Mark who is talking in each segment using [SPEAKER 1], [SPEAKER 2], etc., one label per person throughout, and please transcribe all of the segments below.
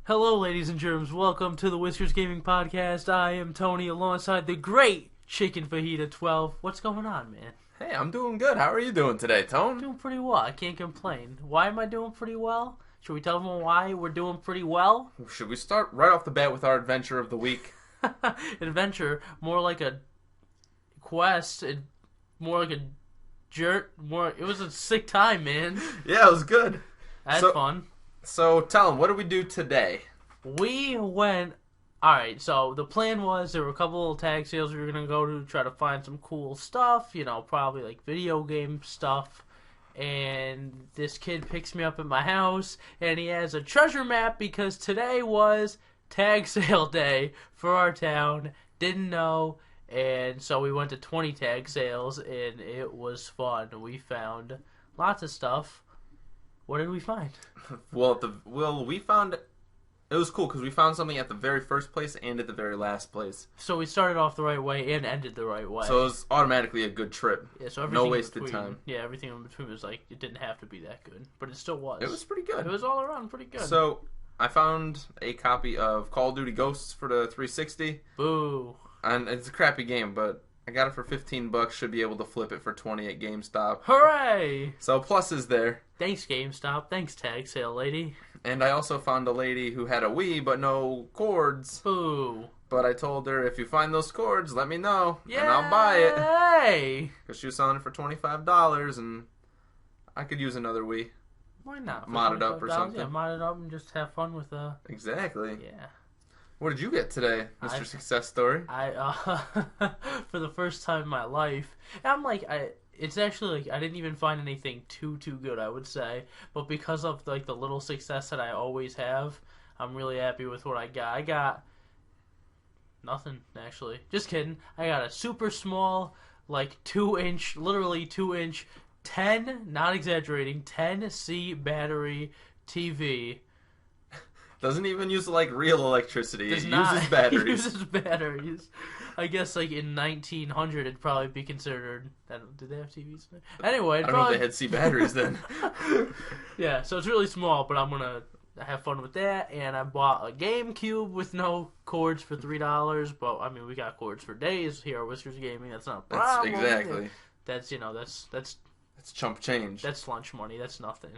[SPEAKER 1] Hello, ladies and germs. Welcome to the Whiskers Gaming Podcast. I am Tony alongside the great Chicken Fajita 12. What's going on, man?
[SPEAKER 2] Hey, I'm doing good. How are you doing today, Tone?
[SPEAKER 1] Doing pretty well. I can't complain. Why am I doing pretty well? Should we tell them why we're doing pretty well?
[SPEAKER 2] Should we start right off the bat with our adventure of the week?
[SPEAKER 1] Adventure, more like a quest, more like a jerk. It was a sick time, man.
[SPEAKER 2] Yeah, it was good.
[SPEAKER 1] I had fun.
[SPEAKER 2] So, tell them, what did we do today?
[SPEAKER 1] We went... Alright, so the plan was there were a couple of tag sales we were going to go to try to find some cool stuff, you know, probably like video game stuff. And this kid picks me up at my house, and he has a treasure map because today was tag sale day for our town. Didn't know, and so we went to 20 tag sales, and it was fun. We found lots of stuff. What did we find?
[SPEAKER 2] We found... It was cool because we found something at the very first place and at the very last place.
[SPEAKER 1] So we started off the right way and ended the right way.
[SPEAKER 2] So it was automatically a good trip.
[SPEAKER 1] Yeah, so
[SPEAKER 2] no wasted time.
[SPEAKER 1] Yeah, everything in between was like, it didn't have to be that good. But it still was.
[SPEAKER 2] It was pretty good.
[SPEAKER 1] It was all around pretty good.
[SPEAKER 2] So I found a copy of Call of Duty Ghosts for the 360.
[SPEAKER 1] Boo.
[SPEAKER 2] And it's a crappy game, but I got it for $15. Should be able to flip it for 20 at GameStop.
[SPEAKER 1] Hooray!
[SPEAKER 2] So plus is there.
[SPEAKER 1] Thanks, GameStop. Thanks, tag sale lady.
[SPEAKER 2] And I also found a lady who had a Wii but no cords.
[SPEAKER 1] Boo.
[SPEAKER 2] But I told her, if you find those cords, let me know,
[SPEAKER 1] Yay!
[SPEAKER 2] and I'll buy it.
[SPEAKER 1] Hey!
[SPEAKER 2] Because she was selling it for $25, and I could use another Wii.
[SPEAKER 1] Why not?
[SPEAKER 2] Mod it up or something.
[SPEAKER 1] Yeah, mod it up and just have fun with
[SPEAKER 2] Exactly.
[SPEAKER 1] Yeah.
[SPEAKER 2] What did you get today, Mr. Success Story?
[SPEAKER 1] For the first time in my life, I'm like, it's actually like I didn't even find anything too good, I would say. But because of like the little success that I always have, I'm really happy with what I got. I got nothing, actually. Just kidding. I got a super small, like 2-inch, literally 2-inch, 10, not exaggerating, 10C battery TV.
[SPEAKER 2] Doesn't even use like real electricity. It
[SPEAKER 1] uses
[SPEAKER 2] batteries.
[SPEAKER 1] It uses batteries. I guess like in 1900 it'd probably be considered. Did they have TVs? Anyway,
[SPEAKER 2] I don't know if they had C batteries then.
[SPEAKER 1] Yeah, so it's really small, but I'm gonna have fun with that. And I bought a GameCube with no cords for $3. But I mean, we got cords for days here at Whiskers Gaming. That's not a problem.
[SPEAKER 2] Exactly.
[SPEAKER 1] That's that's
[SPEAKER 2] chump change.
[SPEAKER 1] That's lunch money. That's nothing.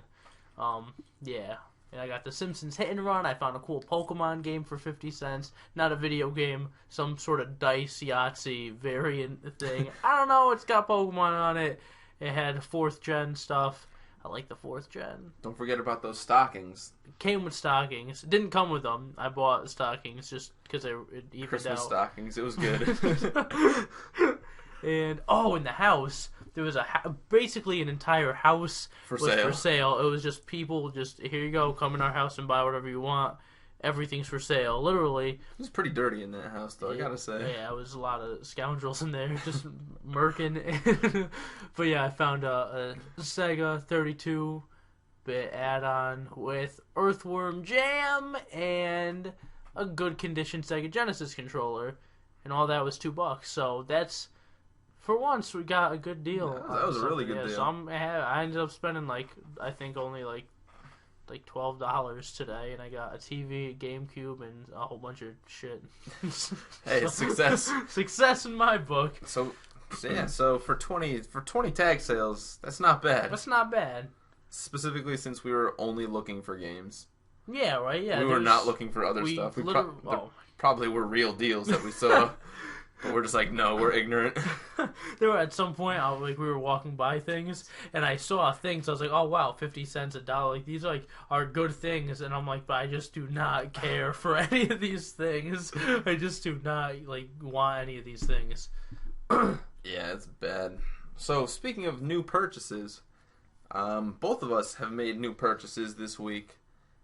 [SPEAKER 1] Yeah. And I got the Simpsons Hit and Run. I found a cool Pokemon game for 50 cents. Not a video game. Some sort of dice Yahtzee variant thing. I don't know. It's got Pokemon on it. It had 4th gen stuff. I like the 4th gen.
[SPEAKER 2] Don't forget about those stockings.
[SPEAKER 1] It came with stockings. It didn't come with them. I bought stockings just because it evened
[SPEAKER 2] Christmas
[SPEAKER 1] out.
[SPEAKER 2] stockings. It was good.
[SPEAKER 1] And, in the house, there was basically an entire house
[SPEAKER 2] for
[SPEAKER 1] sale. It was just people, here you go, come in our house and buy whatever you want. Everything's for sale, literally.
[SPEAKER 2] It was pretty dirty in that house, though, I gotta say.
[SPEAKER 1] Yeah, there was a lot of scoundrels in there, just murking. But yeah, I found a Sega 32-bit add-on with Earthworm Jam and a good condition Sega Genesis controller. And all that was $2. So that's... For once, we got a good deal.
[SPEAKER 2] Yeah, that was a really good deal.
[SPEAKER 1] So I ended up spending I think only like $12 today, and I got a TV, a GameCube, and a whole bunch of shit.
[SPEAKER 2] Hey, it's success.
[SPEAKER 1] Success in my book.
[SPEAKER 2] So for 20 tag sales, that's not bad.
[SPEAKER 1] That's not bad.
[SPEAKER 2] Specifically, since we were only looking for games.
[SPEAKER 1] Yeah, right. Yeah,
[SPEAKER 2] we were not looking for other stuff. We probably were real deals that we saw. But we're just like, no, we're ignorant.
[SPEAKER 1] There were at some point, we were walking by things, and I saw things. I was like, oh wow, 50 cents, $1. Like these are good things, and I'm like, but I just do not care for any of these things. I just do not want any of these things.
[SPEAKER 2] Yeah, it's bad. So speaking of new purchases, both of us have made new purchases this week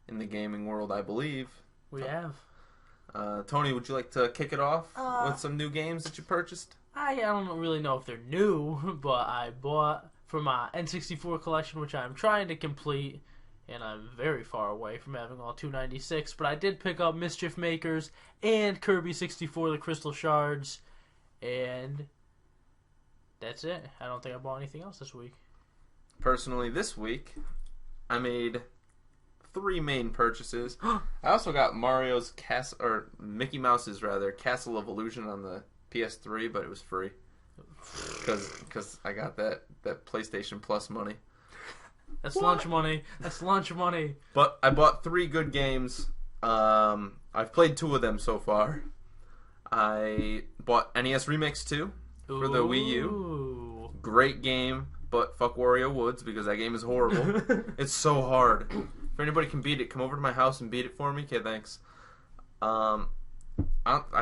[SPEAKER 2] in the gaming world, I believe.
[SPEAKER 1] We have.
[SPEAKER 2] Tony, would you like to kick it off with some new games that you purchased?
[SPEAKER 1] I don't really know if they're new, but I bought for my N64 collection, which I'm trying to complete, and I'm very far away from having all 296, but I did pick up Mischief Makers and Kirby 64, the Crystal Shards, and that's it. I don't think I bought anything else this week.
[SPEAKER 2] Personally, this week, I made 3 main purchases. I also got Mickey Mouse's Castle of Illusion on the PS3, but it was free because I got that PlayStation Plus money.
[SPEAKER 1] That's lunch money. That's lunch money.
[SPEAKER 2] But I bought 3 good games. I've played 2 of them so far. I bought NES Remix 2 for the Wii U. Great game, but fuck Wario Woods because that game is horrible. It's so hard. If anybody can beat it, come over to my house and beat it for me. Okay, thanks. I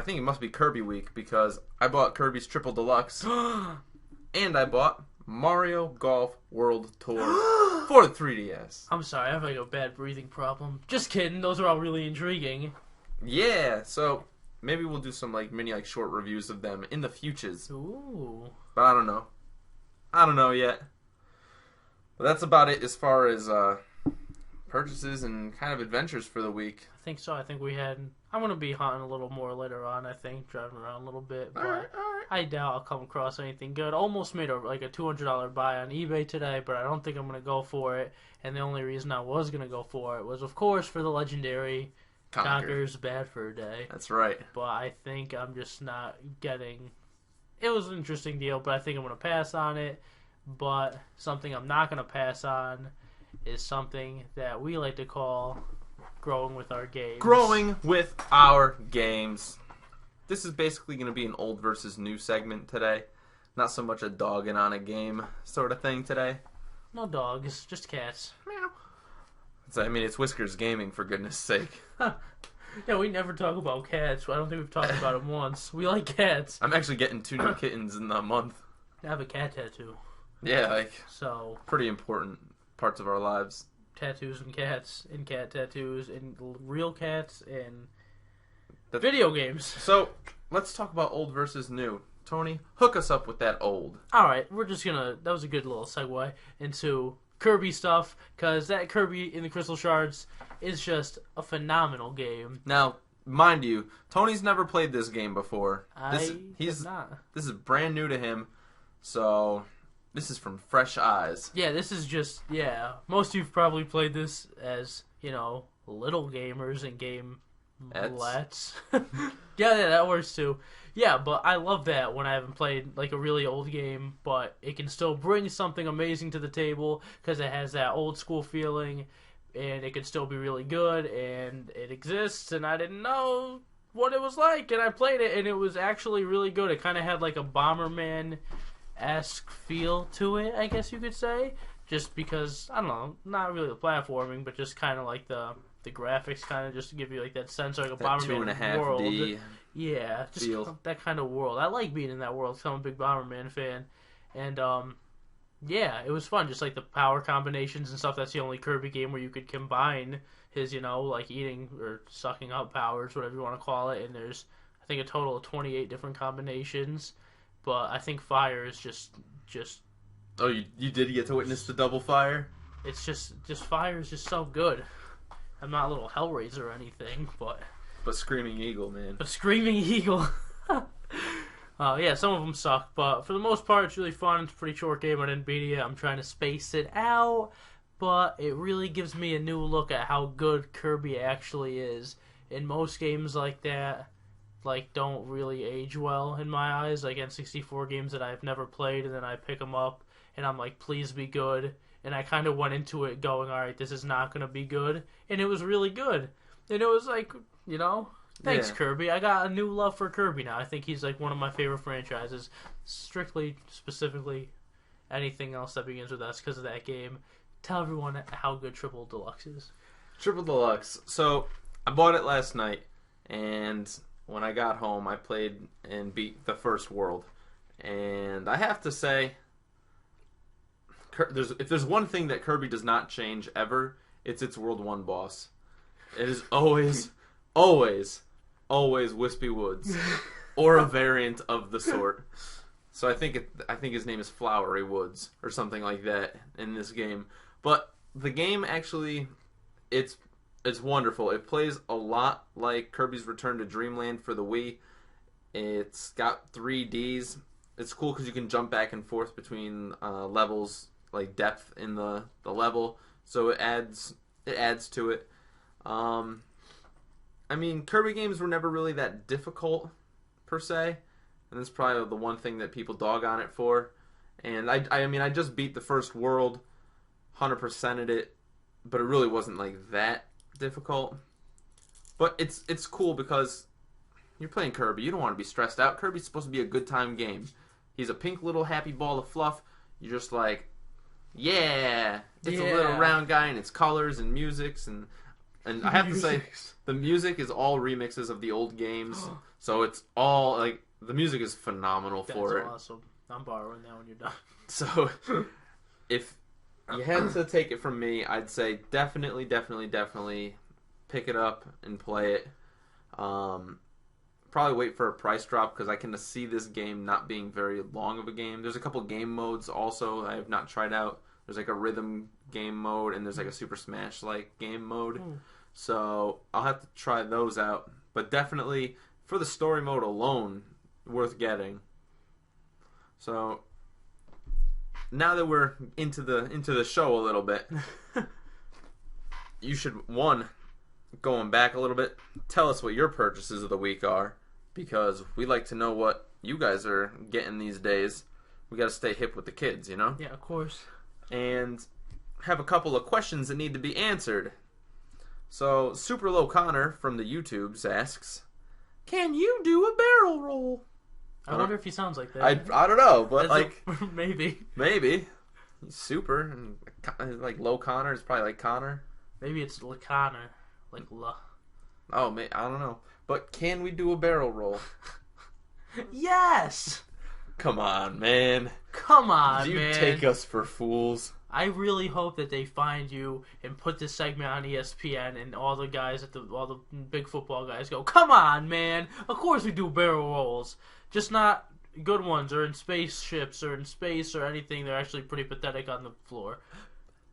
[SPEAKER 2] think it must be Kirby week because I bought Kirby's Triple Deluxe and I bought Mario Golf World Tour for the 3DS.
[SPEAKER 1] I'm sorry, I have like a bad breathing problem. Just kidding. Those are all really intriguing.
[SPEAKER 2] Yeah, so maybe we'll do some mini short reviews of them in the futures.
[SPEAKER 1] Ooh.
[SPEAKER 2] But I don't know. I don't know yet. But that's about it as far as purchases and kind of adventures for the week.
[SPEAKER 1] I think so. I think I'm going to be hunting a little more later on, I think, driving around a little bit. But
[SPEAKER 2] All right.
[SPEAKER 1] I doubt I'll come across anything good. Almost made a $200 buy on eBay today, but I don't think I'm going to go for it. And the only reason I was going to go for it was, of course, for the legendary Conker's Bad for a Day.
[SPEAKER 2] That's right.
[SPEAKER 1] But I think I'm just not getting... It was an interesting deal, but I think I'm going to pass on it. But something I'm not going to pass on is something that we like to call growing with our games.
[SPEAKER 2] Growing with our games. This is basically going to be an old versus new segment today. Not so much a dogging on a game sort of thing today.
[SPEAKER 1] No dogs, just cats.
[SPEAKER 2] Meow. It's Whiskers Gaming, for goodness sake.
[SPEAKER 1] Yeah, we never talk about cats. I don't think we've talked about them once. We like cats.
[SPEAKER 2] I'm actually getting 2 new kittens in a month.
[SPEAKER 1] I have a cat tattoo.
[SPEAKER 2] Yeah,
[SPEAKER 1] so
[SPEAKER 2] pretty important parts of our lives.
[SPEAKER 1] Tattoos and cats, and cat tattoos, and real cats, and video games.
[SPEAKER 2] So, let's talk about old versus new. Tony, hook us up with that old.
[SPEAKER 1] Alright, that was a good little segue into Kirby stuff, because that Kirby in the Crystal Shards is just a phenomenal game.
[SPEAKER 2] Now, mind you, Tony's never played this game before.
[SPEAKER 1] This is
[SPEAKER 2] brand new to him, so this is from fresh eyes.
[SPEAKER 1] Yeah, this is just, most of you've probably played this as, little gamers and game-lets. yeah, that works too. Yeah, but I love that when I haven't played a really old game, but it can still bring something amazing to the table because it has that old school feeling, and it can still be really good, and it exists, and I didn't know what it was like, and I played it, and it was actually really good. It kind of had a Bomberman-esque feel to it, I guess you could say, just because, I don't know, not really the platforming, but just kind of the graphics kind of just to give you that sense of a Bomberman world.
[SPEAKER 2] 2.5D.
[SPEAKER 1] Yeah, just that kind of world. I like being in that world because I'm a big Bomberman fan. And, yeah, it was fun. Just the power combinations and stuff. That's the only Kirby game where you could combine his, eating or sucking up powers, whatever you want to call it. And there's, I think, a total of 28 different combinations. But I think fire is just...
[SPEAKER 2] Oh, you did get to witness the double fire?
[SPEAKER 1] It's just fire is just so good. I'm not a little Hellraiser or anything, but...
[SPEAKER 2] But Screaming Eagle, man.
[SPEAKER 1] But Screaming Eagle. Yeah, some of them suck, but for the most part, it's really fun. It's a pretty short game. I didn't beat it. I'm trying to space it out, but it really gives me a new look at how good Kirby actually is. In most games like that, don't really age well in my eyes. N64 games that I've never played, and then I pick them up, and I'm please be good. And I kind of went into it going, alright, this is not going to be good. And it was really good. And it was thanks, yeah. Kirby. I got a new love for Kirby now. I think he's one of my favorite franchises. Specifically, anything else that begins with S because of that game. Tell everyone how good Triple Deluxe is.
[SPEAKER 2] Triple Deluxe. So, I bought it last night, and when I got home, I played and beat the first world. And I have to say, if there's one thing that Kirby does not change ever, it's its World 1 boss. It is always Wispy Woods, or a variant of the sort. So I think his name is Flowery Woods or something like that in this game. But the game actually, it's wonderful. It plays a lot like Kirby's Return to Dreamland for the Wii. It's got 3Ds. It's cool because you can jump back and forth between levels, depth in the level. So it adds to it. I mean, Kirby games were never really that difficult, per se. And that's probably the one thing that people dog on it for. And I mean, I just beat the first world, 100%ed it, but it really wasn't like that difficult. But it's cool because you're playing Kirby. You don't want to be stressed out. Kirby's supposed to be a good time game. He's a pink little happy ball of fluff. You're just like, yeah, it's a little round guy, and it's colors and musics and I have to say, the music is all remixes of the old games. So it's all like the music is phenomenal for it.
[SPEAKER 1] That's awesome. I'm borrowing that when you're done.
[SPEAKER 2] So if you had to take it from me, I'd say definitely pick it up and play it. Probably wait for a price drop because I can see this game not being very long of a game. There's a couple game modes also I have not tried out. There's like a rhythm game mode and there's like a Super Smash like game mode. So I'll have to try those out. But definitely for the story mode alone, worth getting. So now that we're into the show a little bit, you should going back a little bit, tell us what your purchases of the week are, because we like to know what you guys are getting these days. We got to stay hip with the kids, you know?
[SPEAKER 1] Yeah, of course.
[SPEAKER 2] And have a couple of questions that need to be answered. So, Super Low Connor from the YouTubes asks, can you do a barrel roll?
[SPEAKER 1] I wonder if he sounds like that.
[SPEAKER 2] I don't know, but
[SPEAKER 1] maybe.
[SPEAKER 2] Maybe. He's super, and like Low Connor is probably like Connor.
[SPEAKER 1] Maybe it's La Connor. Like La.
[SPEAKER 2] Oh, I don't know. But can we do a barrel roll?
[SPEAKER 1] Yes!
[SPEAKER 2] Come on, man.
[SPEAKER 1] Come on,
[SPEAKER 2] do you
[SPEAKER 1] man.
[SPEAKER 2] take us for fools?
[SPEAKER 1] I really hope that they find you and put this segment on ESPN and all the guys all the big football guys go, come on, man. Of course we do barrel rolls. Just not good ones or in spaceships or in space or anything. They're actually pretty pathetic on the floor.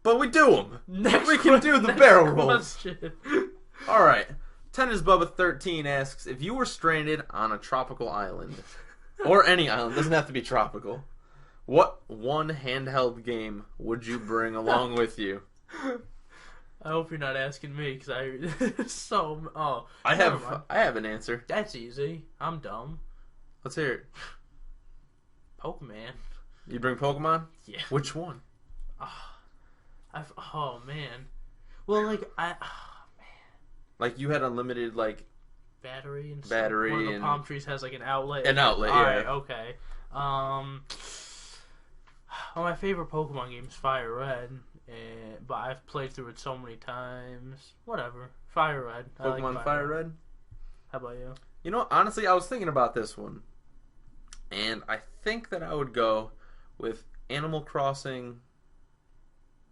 [SPEAKER 2] But we do them. We can do the barrel rolls. All right. Tennis Bubba 13 asks, if you were stranded on a tropical island, or any island, doesn't have to be tropical, what one handheld game would you bring along with you?
[SPEAKER 1] I hope you're not asking me, because
[SPEAKER 2] I have an answer.
[SPEAKER 1] That's easy. I'm dumb.
[SPEAKER 2] Let's hear it.
[SPEAKER 1] Pokemon.
[SPEAKER 2] You bring Pokemon?
[SPEAKER 1] Yeah.
[SPEAKER 2] Which one?
[SPEAKER 1] Oh man. Well, like man.
[SPEAKER 2] Like you had unlimited like
[SPEAKER 1] battery and
[SPEAKER 2] battery.
[SPEAKER 1] Stuff. One of the palm trees has like an outlet.
[SPEAKER 2] An outlet.
[SPEAKER 1] All
[SPEAKER 2] yeah.
[SPEAKER 1] right. Okay. My favorite Pokemon game is Fire Red, but I've played through it so many times. Whatever. Fire Red.
[SPEAKER 2] Pokemon
[SPEAKER 1] like
[SPEAKER 2] Fire Red.
[SPEAKER 1] How about you?
[SPEAKER 2] You know, honestly, I was thinking about this one, and I think that I would go with Animal Crossing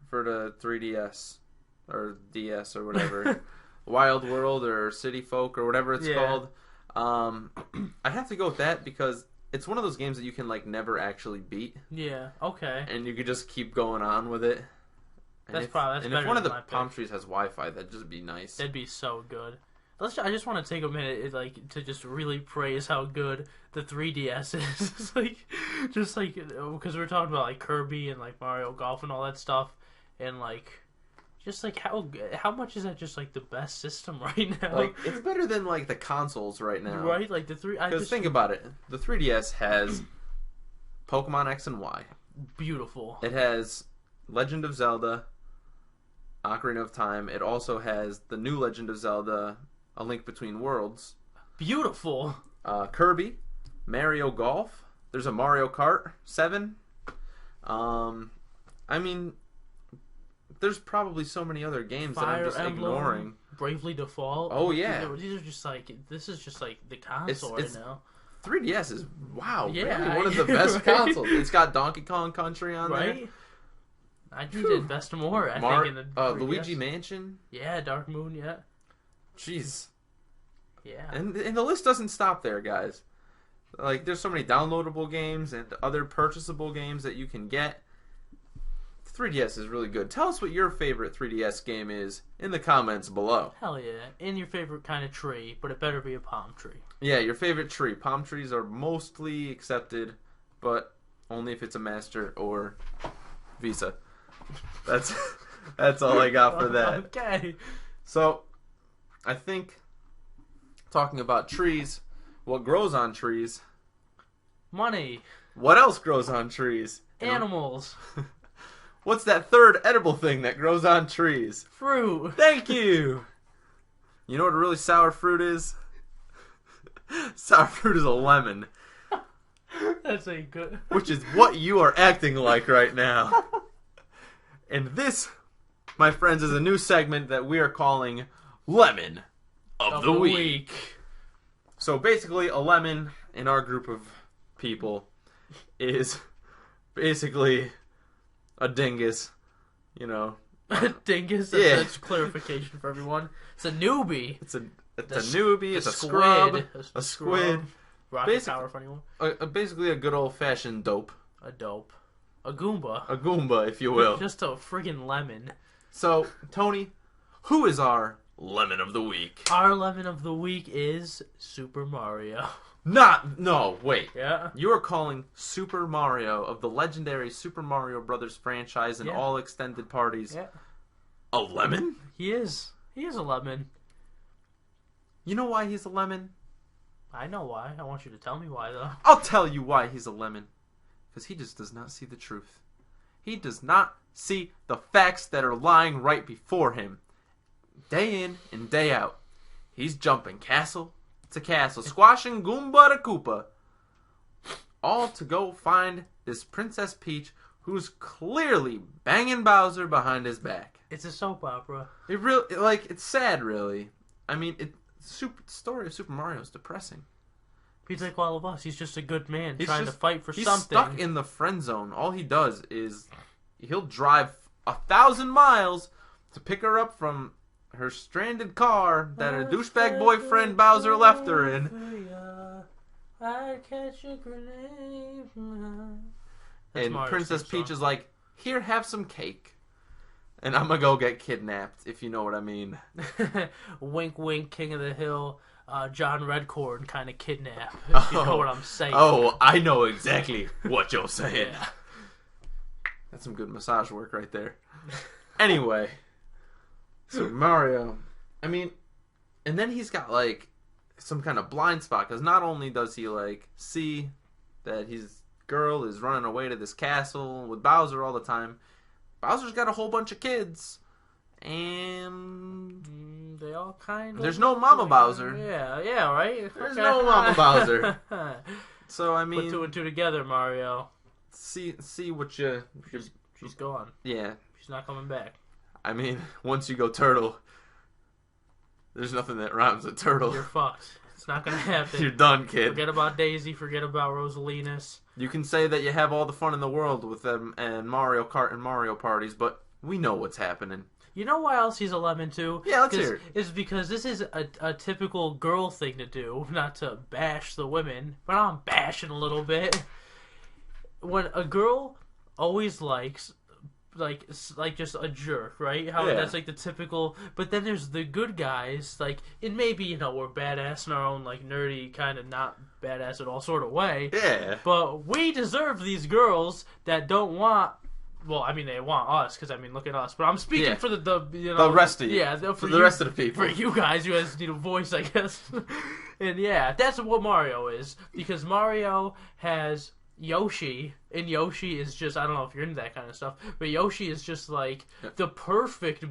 [SPEAKER 2] for the 3DS or DS or whatever, Wild World or City Folk or whatever it's called. I have to go with that because it's one of those games that you can like never actually beat.
[SPEAKER 1] Yeah. Okay.
[SPEAKER 2] And you could just keep going on with it.
[SPEAKER 1] That's better.
[SPEAKER 2] And if one of the palm trees has Wi-Fi, that'd just be nice.
[SPEAKER 1] That'd be so good. I just want to take a minute, to just really praise how good the 3DS is. Because we're talking about like Kirby and like Mario Golf and all that stuff, and like, just like how much is that just like the best system right now?
[SPEAKER 2] Like it's better than like the consoles right now,
[SPEAKER 1] right? Like the three.
[SPEAKER 2] Because think about it, the 3DS has Pokemon X and Y.
[SPEAKER 1] Beautiful.
[SPEAKER 2] It has Legend of Zelda, Ocarina of Time. It also has the new Legend of Zelda, A Link Between Worlds.
[SPEAKER 1] Beautiful.
[SPEAKER 2] Kirby, Mario Golf. There's a Mario Kart 7. I mean, there's probably so many other games that I'm just ignoring.
[SPEAKER 1] Bravely Default.
[SPEAKER 2] Oh yeah,
[SPEAKER 1] these are just like the console right now.
[SPEAKER 2] 3DS is
[SPEAKER 1] yeah,
[SPEAKER 2] maybe one of the best consoles. It's got Donkey Kong Country on there.
[SPEAKER 1] I need to invest more. I think in the
[SPEAKER 2] Luigi Mansion.
[SPEAKER 1] Yeah, Dark Moon. Yeah.
[SPEAKER 2] Jeez.
[SPEAKER 1] Yeah.
[SPEAKER 2] And the list doesn't stop there, guys. Like, there's so many downloadable games and other purchasable games that you can get. 3DS is really good. Tell us what your favorite 3DS game is in the comments below.
[SPEAKER 1] Hell yeah. And your favorite kind of tree, but it better be a palm tree.
[SPEAKER 2] Yeah, your favorite tree. Palm trees are mostly accepted, but only if it's a Master or Visa. That's all I got for that.
[SPEAKER 1] Okay.
[SPEAKER 2] So, I think, talking about trees, what grows on trees?
[SPEAKER 1] Money.
[SPEAKER 2] What else grows on trees?
[SPEAKER 1] Animals.
[SPEAKER 2] What's that third edible thing that grows on trees?
[SPEAKER 1] Fruit.
[SPEAKER 2] Thank you! You know what a really sour fruit is? Sour fruit is a lemon.
[SPEAKER 1] That's a good...
[SPEAKER 2] Which is what you are acting like right now. And this, my friends, is a new segment that we are calling Lemon of the Week. So basically, a lemon in our group of people is basically a dingus, you know.
[SPEAKER 1] A dingus? That's clarification for everyone. It's a newbie.
[SPEAKER 2] It's a newbie, it's a scrub, a squid.
[SPEAKER 1] Rocket power for anyone.
[SPEAKER 2] Basically a good old-fashioned dope.
[SPEAKER 1] A dope. A Goomba.
[SPEAKER 2] A Goomba, if you will.
[SPEAKER 1] Just a friggin' lemon.
[SPEAKER 2] So, Tony, who is our Lemon of the Week?
[SPEAKER 1] Our Lemon of the Week is Super Mario.
[SPEAKER 2] No, wait.
[SPEAKER 1] Yeah.
[SPEAKER 2] You are calling Super Mario of the legendary Super Mario Brothers franchise and all extended parties a lemon?
[SPEAKER 1] He is. He is a lemon.
[SPEAKER 2] You know why he's a lemon?
[SPEAKER 1] I know why. I want you to tell me why, though.
[SPEAKER 2] I'll tell you why he's a lemon. Because he just does not see the truth. He does not see the facts that are lying right before him. Day in and day out. He's jumping castle to castle, squashing Goomba to Koopa. All to go find this Princess Peach who's clearly banging Bowser behind his back.
[SPEAKER 1] It's a soap opera.
[SPEAKER 2] It's sad, really. I mean, the story of Super Mario is depressing.
[SPEAKER 1] He's like all of us. He's just a good man trying to fight for something.
[SPEAKER 2] He's stuck in the friend zone. All he does is he'll drive 1,000 miles to pick her up from her stranded car that her douchebag boyfriend Bowser left her in.
[SPEAKER 1] I'd catch a grenade.
[SPEAKER 2] And Princess Peach is like, here, have some cake. And I'm gonna go get kidnapped, if you know what I mean.
[SPEAKER 1] Wink, wink, King of the Hill. John Redcorn kind of kidnap, if you know what I'm saying.
[SPEAKER 2] Oh, I know exactly what you're saying.
[SPEAKER 1] Yeah.
[SPEAKER 2] That's some good massage work right there. Anyway, so Mario, I mean, and then he's got, like, some kind of blind spot, because not only does he, like, see that his girl is running away to this castle with Bowser all the time, Bowser's got a whole bunch of kids. And
[SPEAKER 1] they all kind of...
[SPEAKER 2] There's no Mama Bowser.
[SPEAKER 1] Yeah, right?
[SPEAKER 2] There's no Mama Bowser. So, I mean...
[SPEAKER 1] Put two and two together, Mario.
[SPEAKER 2] See what you...
[SPEAKER 1] She's gone.
[SPEAKER 2] Yeah.
[SPEAKER 1] She's not coming back.
[SPEAKER 2] I mean, once you go turtle, there's nothing that rhymes with turtle.
[SPEAKER 1] You're fucked. It's not gonna happen.
[SPEAKER 2] You're done, kid.
[SPEAKER 1] Forget about Daisy. Forget about Rosalinus.
[SPEAKER 2] You can say that you have all the fun in the world with them and Mario Kart and Mario parties, but we know what's happening.
[SPEAKER 1] You know why else he's a lemon too?
[SPEAKER 2] Yeah, let's hear it.
[SPEAKER 1] It's because this is a typical girl thing to do, not to bash the women, but I'm bashing a little bit. When a girl always likes like just a jerk, right? How that's like the typical. But then there's the good guys, like, and maybe we're badass in our own like nerdy kind of not badass at all sort of way.
[SPEAKER 2] Yeah.
[SPEAKER 1] But we deserve these girls that don't want. Well, I mean, they want us, because, I mean, look at us. But I'm speaking for the
[SPEAKER 2] rest of you.
[SPEAKER 1] Yeah,
[SPEAKER 2] for the rest of the people.
[SPEAKER 1] For you guys need a voice, I guess. And, yeah, that's what Mario is. Because Mario has Yoshi, and Yoshi is just, I don't know if you're into that kind of stuff, but Yoshi is just, like, the perfect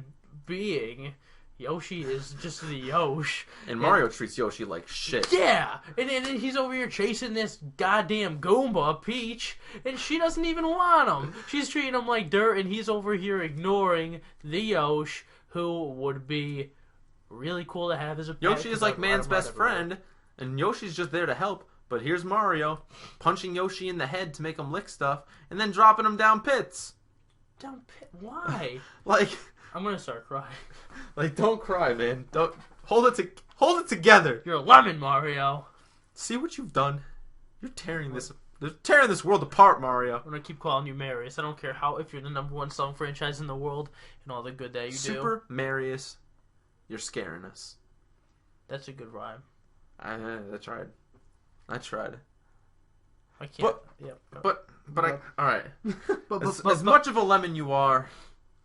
[SPEAKER 1] being. Yoshi is just the Yosh.
[SPEAKER 2] And Mario treats Yoshi like shit.
[SPEAKER 1] Yeah! And he's over here chasing this goddamn Goomba, Peach, and she doesn't even want him. She's treating him like dirt, and he's over here ignoring the Yosh, who would be really cool to have as a pet.
[SPEAKER 2] Yoshi is like man's best friend, and Yoshi's just there to help. But here's Mario, punching Yoshi in the head to make him lick stuff, and then dropping him down pits.
[SPEAKER 1] Down pit? Why?
[SPEAKER 2] Like...
[SPEAKER 1] I'm gonna start crying.
[SPEAKER 2] Like, don't cry, man. Don't hold it together.
[SPEAKER 1] You're a lemon, Mario.
[SPEAKER 2] See what you've done. You're tearing this world apart, Mario.
[SPEAKER 1] I'm gonna keep calling you Marius. I don't care if you're the #1 song franchise in the world and all the good that you do.
[SPEAKER 2] Super Marius, you're scaring us.
[SPEAKER 1] That's a good rhyme.
[SPEAKER 2] I tried. I can't. But all right. As much of a lemon you are,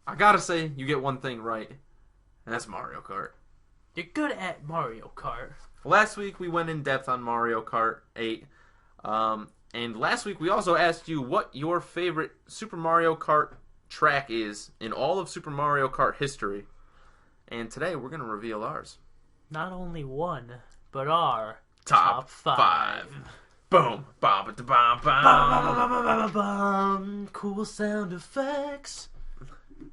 [SPEAKER 2] I gotta say, you get one thing right, and that's Mario Kart.
[SPEAKER 1] You're good at Mario Kart.
[SPEAKER 2] Last week we went in depth on Mario Kart 8. And last week we also asked you what your favorite Super Mario Kart track is in all of Super Mario Kart history. And today we're going to reveal ours.
[SPEAKER 1] Not only one, but our
[SPEAKER 2] Top 5. Boom.
[SPEAKER 1] Ba-ba-ba-ba-ba-ba-bum. Cool sound effects.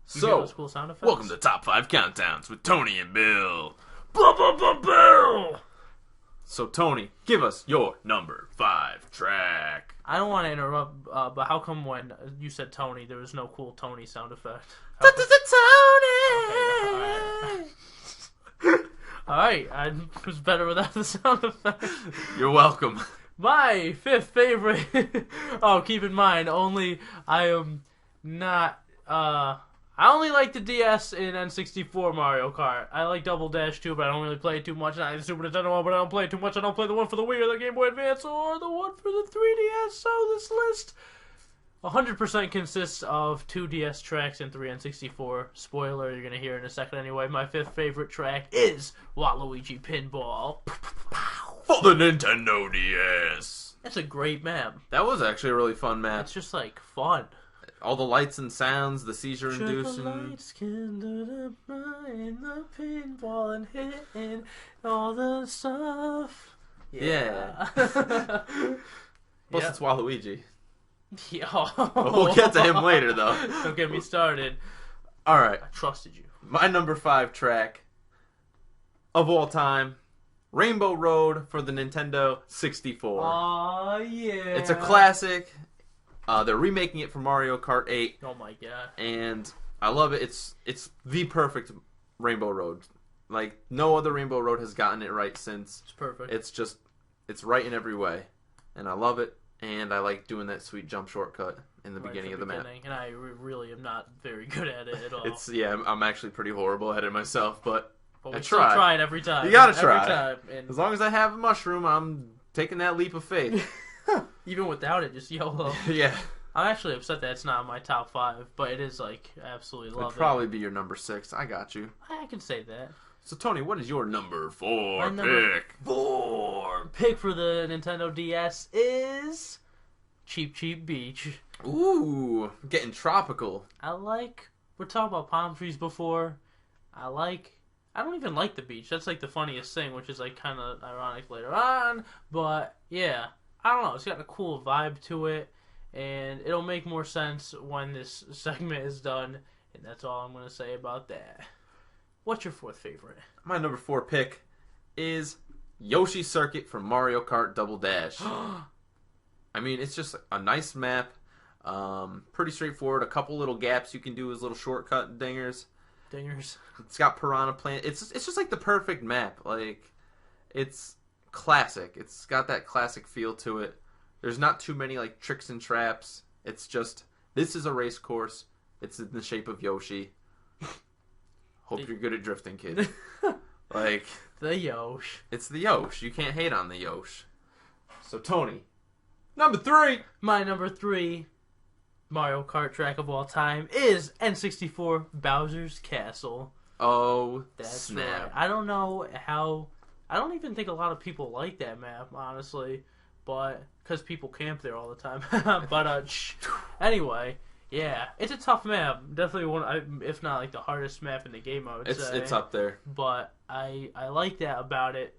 [SPEAKER 2] So,
[SPEAKER 1] cool sound effects?
[SPEAKER 2] welcome to Top 5 Countdowns with Tony and Bill.
[SPEAKER 1] Bill!
[SPEAKER 2] So, Tony, give us your number 5 track.
[SPEAKER 1] I don't want to interrupt, but how come when you said Tony, there was no cool Tony sound effect?
[SPEAKER 2] Tony!
[SPEAKER 1] Okay, Alright, I was better without the sound effect.
[SPEAKER 2] You're welcome.
[SPEAKER 1] My 5th favorite. Oh, keep in mind, I am not. I only like the DS and N64 Mario Kart. I like Double Dash too, but I don't really play it too much. And I have the Super Nintendo one, but I don't play it too much. I don't play the one for the Wii or the Game Boy Advance or the one for the 3DS. So this list 100% consists of 2 DS tracks and 3 N64. Spoiler, you're gonna hear in a second anyway. My 5th favorite track is Waluigi Pinball.
[SPEAKER 2] For the Nintendo DS.
[SPEAKER 1] That's a great map.
[SPEAKER 2] That was actually a really fun map.
[SPEAKER 1] It's just like fun.
[SPEAKER 2] All the lights and sounds, the seizure-inducing.
[SPEAKER 1] The lights kindled up in the pinball and hitting all the stuff.
[SPEAKER 2] Yeah. Plus, it's Waluigi.
[SPEAKER 1] Yeah.
[SPEAKER 2] We'll get to him later, though.
[SPEAKER 1] Don't get me started.
[SPEAKER 2] All right.
[SPEAKER 1] I trusted you.
[SPEAKER 2] My number 5 track of all time, Rainbow Road for the Nintendo 64.
[SPEAKER 1] Aw, yeah.
[SPEAKER 2] It's a classic. They're remaking it for Mario Kart 8.
[SPEAKER 1] Oh my god.
[SPEAKER 2] And I love it. It's the perfect Rainbow Road. Like, no other Rainbow Road has gotten it right since.
[SPEAKER 1] It's perfect.
[SPEAKER 2] It's right in every way. And I love it. And I like doing that sweet jump shortcut in the beginning of the map.
[SPEAKER 1] And I really am not very good at it at all.
[SPEAKER 2] I'm actually pretty horrible at it myself, but
[SPEAKER 1] we
[SPEAKER 2] I
[SPEAKER 1] still try it every time.
[SPEAKER 2] You gotta try.
[SPEAKER 1] Every time. And
[SPEAKER 2] as long as I have a mushroom, I'm taking that leap of faith.
[SPEAKER 1] Even without it, just YOLO.
[SPEAKER 2] Yeah.
[SPEAKER 1] I'm actually upset that it's not in my top 5, but it is, like, absolutely love it.
[SPEAKER 2] It'd probably be your number 6. I got you.
[SPEAKER 1] I can say that.
[SPEAKER 2] So, Tony, what is your number 4 pick?
[SPEAKER 1] 4 pick for the Nintendo DS is Cheap Cheap Beach.
[SPEAKER 2] Ooh, getting tropical.
[SPEAKER 1] We're talking about palm trees before. I don't even like the beach. That's, like, the funniest thing, which is, like, kind of ironic later on. But, yeah. I don't know. It's got a cool vibe to it. And it'll make more sense when this segment is done. And that's all I'm going to say about that. What's your 4th favorite?
[SPEAKER 2] My number 4 pick is Yoshi Circuit from Mario Kart Double Dash. I mean, it's just a nice map. Pretty straightforward. A couple little gaps you can do as little shortcut dingers. It's got Piranha Plant. It's just like the perfect map. Like, it's classic. It's got that classic feel to it. There's not too many like tricks and traps. It's just, this is a race course. It's in the shape of Yoshi. Hope you're good at drifting, kid. Like,
[SPEAKER 1] the Yosh.
[SPEAKER 2] It's the Yosh. You can't hate on the Yosh. So, Tony, number 3.
[SPEAKER 1] My number 3 Mario Kart track of all time is N64 Bowser's Castle.
[SPEAKER 2] Oh,
[SPEAKER 1] that's
[SPEAKER 2] snap.
[SPEAKER 1] Right. I don't know how. I don't even think a lot of people like that map, honestly. But, because people camp there all the time. But, anyway, yeah. It's a tough map. Definitely one, if not, like, the hardest map in the game, I would say.
[SPEAKER 2] It's up there.
[SPEAKER 1] But, I like that about it.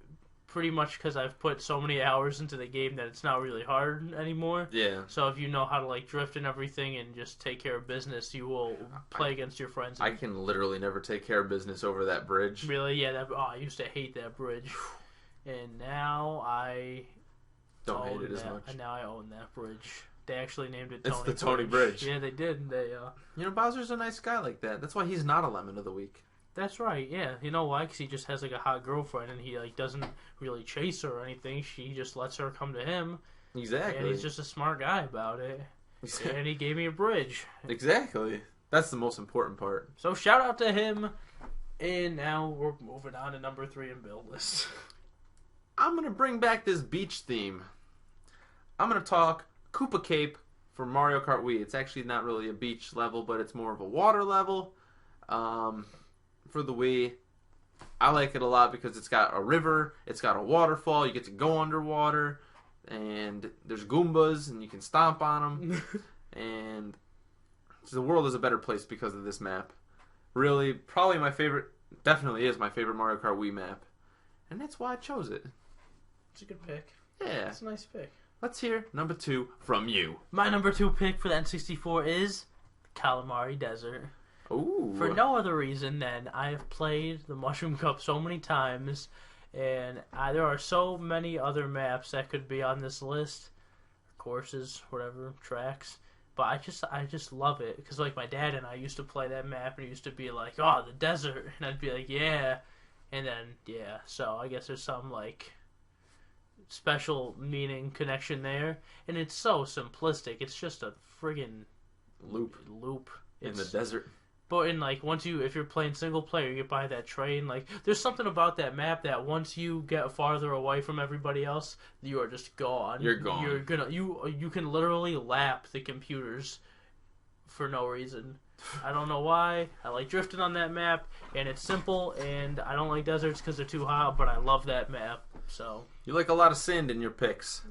[SPEAKER 1] Pretty much because I've put so many hours into the game that it's not really hard anymore.
[SPEAKER 2] Yeah.
[SPEAKER 1] So if you know how to, like, drift and everything and just take care of business, you will play against your friends.
[SPEAKER 2] I can literally never take care of business over that bridge.
[SPEAKER 1] Really? Yeah. I used to hate that bridge. And now I
[SPEAKER 2] don't hate it as much.
[SPEAKER 1] And now I own that bridge. They actually named it Tony
[SPEAKER 2] It's the Tony Bridge.
[SPEAKER 1] Yeah, they did.
[SPEAKER 2] Bowser's a nice guy like that. That's why he's not a Lemon of the Week.
[SPEAKER 1] That's right, yeah. You know why? Because he just has, like, a hot girlfriend, and he, like, doesn't really chase her or anything. He just lets her come to him.
[SPEAKER 2] Exactly.
[SPEAKER 1] And he's just a smart guy about it. And he gave me a bridge.
[SPEAKER 2] Exactly. That's the most important part.
[SPEAKER 1] So, shout out to him. And now we're moving on to number 3 in Bill list.
[SPEAKER 2] I'm going to bring back this beach theme. I'm going to talk Koopa Cape for Mario Kart Wii. It's actually not really a beach level, but it's more of a water level. For the Wii, I like it a lot because it's got a river, it's got a waterfall, you get to go underwater, and there's Goombas, and you can stomp on them, and the world is a better place because of this map. Really, probably my favorite, definitely is my favorite Mario Kart Wii map, and that's why I chose it.
[SPEAKER 1] It's a good pick.
[SPEAKER 2] Yeah.
[SPEAKER 1] It's a nice pick.
[SPEAKER 2] Let's hear number 2 from you.
[SPEAKER 1] My number 2 pick for the N64 is Calamari Desert.
[SPEAKER 2] Ooh.
[SPEAKER 1] For no other reason than I have played the Mushroom Cup so many times, and there are so many other maps that could be on this list, courses, whatever, tracks. But I just love it because like my dad and I used to play that map, and he used to be like, "Oh, the desert," and I'd be like, "Yeah," and then yeah. So I guess there's some like special meaning connection there, and it's so simplistic. It's just a friggin' loop.
[SPEAKER 2] In the desert.
[SPEAKER 1] But in like if you're playing single player, you get by that train. Like there's something about that map that once you get farther away from everybody else, you are just gone.
[SPEAKER 2] You're gone.
[SPEAKER 1] You can literally lap the computers for no reason. I don't know why. I like drifting on that map, and it's simple. And I don't like deserts because they're too hot. But I love that map. So
[SPEAKER 2] you like a lot of sand in your picks.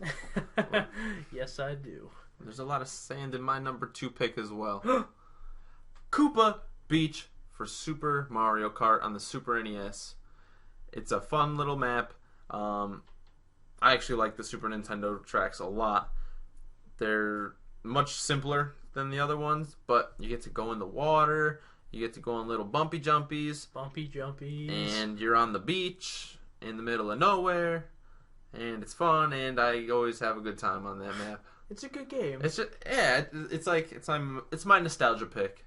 [SPEAKER 1] Yes, I do.
[SPEAKER 2] There's a lot of sand in my number 2 pick as well. Koopa Beach for Super Mario Kart on the Super NES. It's a fun little map. I actually like the Super Nintendo tracks a lot. They're much simpler than the other ones, but you get to go in the water, you get to go on little bumpy jumpies. And you're on the beach in the middle of nowhere, and it's fun, and I always have a good time on that map.
[SPEAKER 1] It's a good game.
[SPEAKER 2] It's just, yeah, it's my nostalgia pick.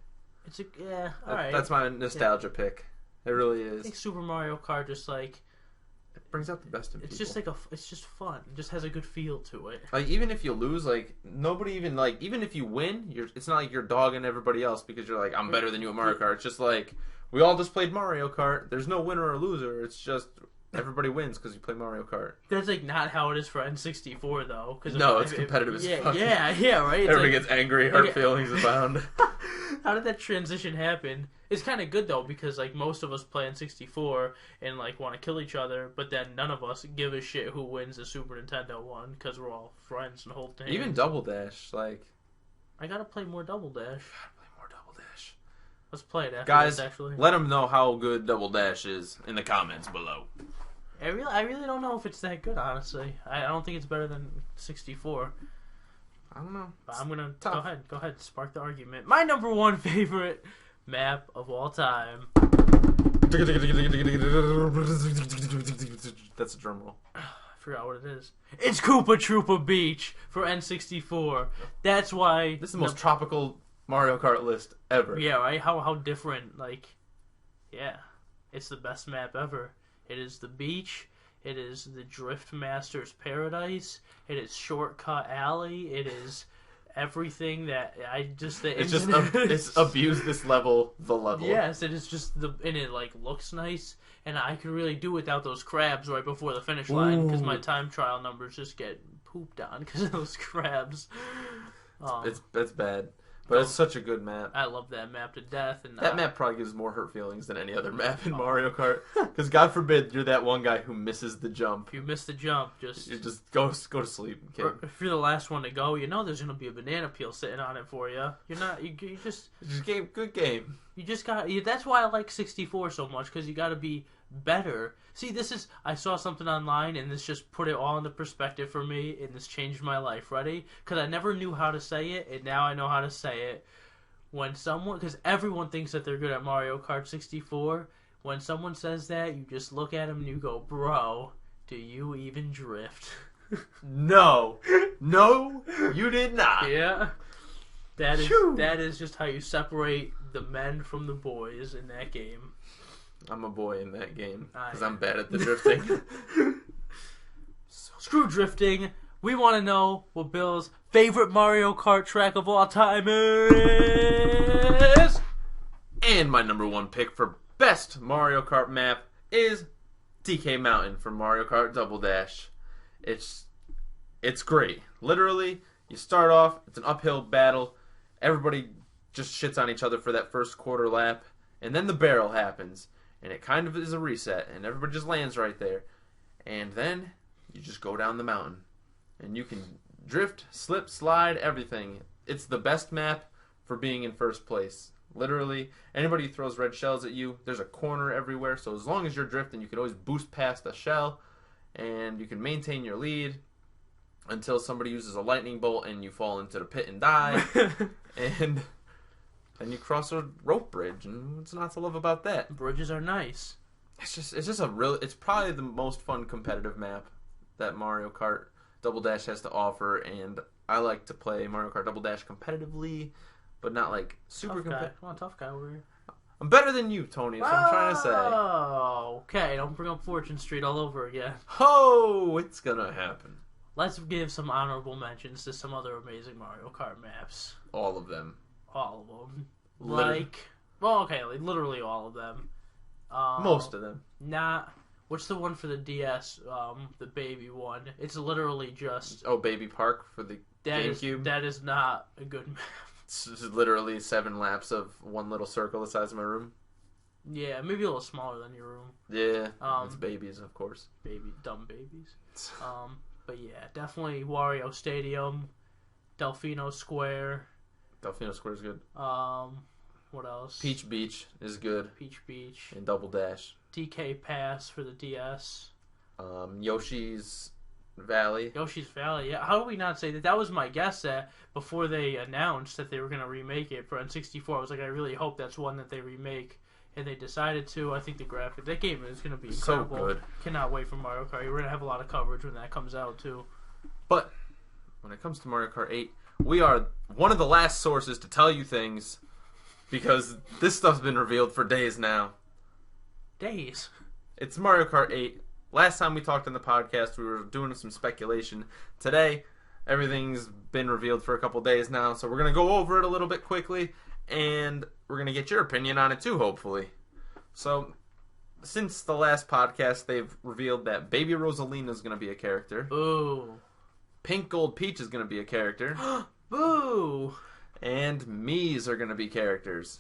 [SPEAKER 1] Alright.
[SPEAKER 2] That's my nostalgia pick. It really is.
[SPEAKER 1] I think Super Mario Kart just like
[SPEAKER 2] it brings out the best in people.
[SPEAKER 1] It's just it's just fun. It just has a good feel to it.
[SPEAKER 2] Like even if you lose, like nobody even like even if you win, it's not like you're dogging everybody else because you're like I'm better than you at Mario Kart. It's just like we all just played Mario Kart. There's no winner or loser. It's just everybody wins because you play Mario Kart.
[SPEAKER 1] That's like not how it is for N64 though.
[SPEAKER 2] No, it's competitive as fuck.
[SPEAKER 1] Yeah, right.
[SPEAKER 2] Everybody gets angry, hurt feelings abound.
[SPEAKER 1] How did that transition happen? It's kind of good though because like most of us play N64 and like want to kill each other, but then none of us give a shit who wins the Super Nintendo one because we're all friends and hold hands.
[SPEAKER 2] Even Double Dash, like
[SPEAKER 1] I gotta play more Double Dash. Let's play it after
[SPEAKER 2] guys,
[SPEAKER 1] this, actually.
[SPEAKER 2] Let them know how good Double Dash is in the comments below.
[SPEAKER 1] I really don't know if it's that good, honestly. I don't think it's better than 64.
[SPEAKER 2] I don't know.
[SPEAKER 1] But I'm gonna go ahead, spark the argument. My number 1 favorite map of all time.
[SPEAKER 2] That's a drum roll.
[SPEAKER 1] I forgot what it is. It's Koopa Troopa Beach for N64. That's why
[SPEAKER 2] this is the most tropical Mario Kart list ever.
[SPEAKER 1] Yeah, right? How different, like, yeah. It's the best map ever. It is the beach. It is the Drift Master's Paradise. It is Shortcut Alley. It is everything that I just...
[SPEAKER 2] It's abused this level, the level.
[SPEAKER 1] Yes, it is just and it, like, looks nice. And I could really do without those crabs right before the finish line because my time trial numbers just get pooped on because of those crabs.
[SPEAKER 2] It's bad. But it's such a good map.
[SPEAKER 1] I love that map to death. And
[SPEAKER 2] that map probably gives more hurt feelings than any other map in Mario Kart. Because God forbid you're that one guy who misses the jump.
[SPEAKER 1] If you miss the jump, you
[SPEAKER 2] just go to sleep.
[SPEAKER 1] Or if you're the last one to go, you know there's gonna be a banana peel sitting on it for you. You're not. You just
[SPEAKER 2] good game.
[SPEAKER 1] You just got. That's why I like 64 so much because you got to be better. See, I saw something online and this just put it all into perspective for me and this changed my life. Ready? Because I never knew how to say it and now I know how to say it. Because everyone thinks that they're good at Mario Kart 64. When someone says that, you just look at them and you go, bro, do you even drift?
[SPEAKER 2] No, you did not.
[SPEAKER 1] Yeah. That is just how you separate the men from the boys in that game.
[SPEAKER 2] I'm a boy in that game because I'm bad at the drifting.
[SPEAKER 1] Screw drifting. We want to know what Bill's favorite Mario Kart track of all time is.
[SPEAKER 2] And my number 1 pick for best Mario Kart map is DK Mountain from Mario Kart Double Dash. It's great. Literally, you start off, it's an uphill battle. Everybody just shits on each other for that first quarter lap. And then the barrel happens. and it kind of is a reset, and everybody just lands right there. And then you just go down the mountain, and you can drift, slip, slide, everything. It's the best map for being in first place. Literally, anybody who throws red shells at you, there's a corner everywhere, so as long as you're drifting, you can always boost past a shell, and you can maintain your lead until somebody uses a lightning bolt and you fall into the pit and die. And then you cross a rope bridge, and what's not to love about that?
[SPEAKER 1] Bridges are nice.
[SPEAKER 2] It's probably the most fun competitive map that Mario Kart Double Dash has to offer, and I like to play Mario Kart Double Dash competitively, but not like super competitive.
[SPEAKER 1] Come on, tough guy over here.
[SPEAKER 2] I'm better than you, Tony, that's what I'm trying to say.
[SPEAKER 1] Oh, okay. Don't bring up Fortune Street all over again.
[SPEAKER 2] Oh, it's gonna happen.
[SPEAKER 1] Let's give some honorable mentions to some other amazing Mario Kart maps.
[SPEAKER 2] All of them.
[SPEAKER 1] All of them. Literally all of them.
[SPEAKER 2] Most of them.
[SPEAKER 1] What's the one for the DS? The baby one. It's literally just...
[SPEAKER 2] Oh, Baby Park for the GameCube?
[SPEAKER 1] That is not a good map.
[SPEAKER 2] It's just literally 7 laps of one little circle the size of my room.
[SPEAKER 1] Yeah, maybe a little smaller than your room.
[SPEAKER 2] Yeah, it's babies, of course.
[SPEAKER 1] Dumb babies. But yeah, definitely Wario Stadium, Delfino Square.
[SPEAKER 2] Delfino Square is good.
[SPEAKER 1] What else?
[SPEAKER 2] Peach Beach is good.
[SPEAKER 1] Peach Beach.
[SPEAKER 2] And Double Dash.
[SPEAKER 1] DK Pass for the DS.
[SPEAKER 2] Yoshi's Valley.
[SPEAKER 1] Yoshi's Valley, yeah. How do we not say that? That was my guess that before they announced that they were going to remake it for N64. I was like, I really hope that's one that they remake. And they decided to. I think that game is going to be incredible.
[SPEAKER 2] So good. Cannot
[SPEAKER 1] wait for Mario Kart. We're going to have a lot of coverage when that comes out, too.
[SPEAKER 2] But when it comes to Mario Kart 8, we are one of the last sources to tell you things because this stuff's been revealed for days now.
[SPEAKER 1] Days?
[SPEAKER 2] It's Mario Kart 8. Last time we talked on the podcast, we were doing some speculation. Today, everything's been revealed for a couple days now, so we're going to go over it a little bit quickly, and we're going to get your opinion on it too, hopefully. So, since the last podcast, they've revealed that Baby Rosalina is going to be a character.
[SPEAKER 1] Ooh.
[SPEAKER 2] Pink Gold Peach is going to be a character.
[SPEAKER 1] Boo!
[SPEAKER 2] And Miis are going to be characters.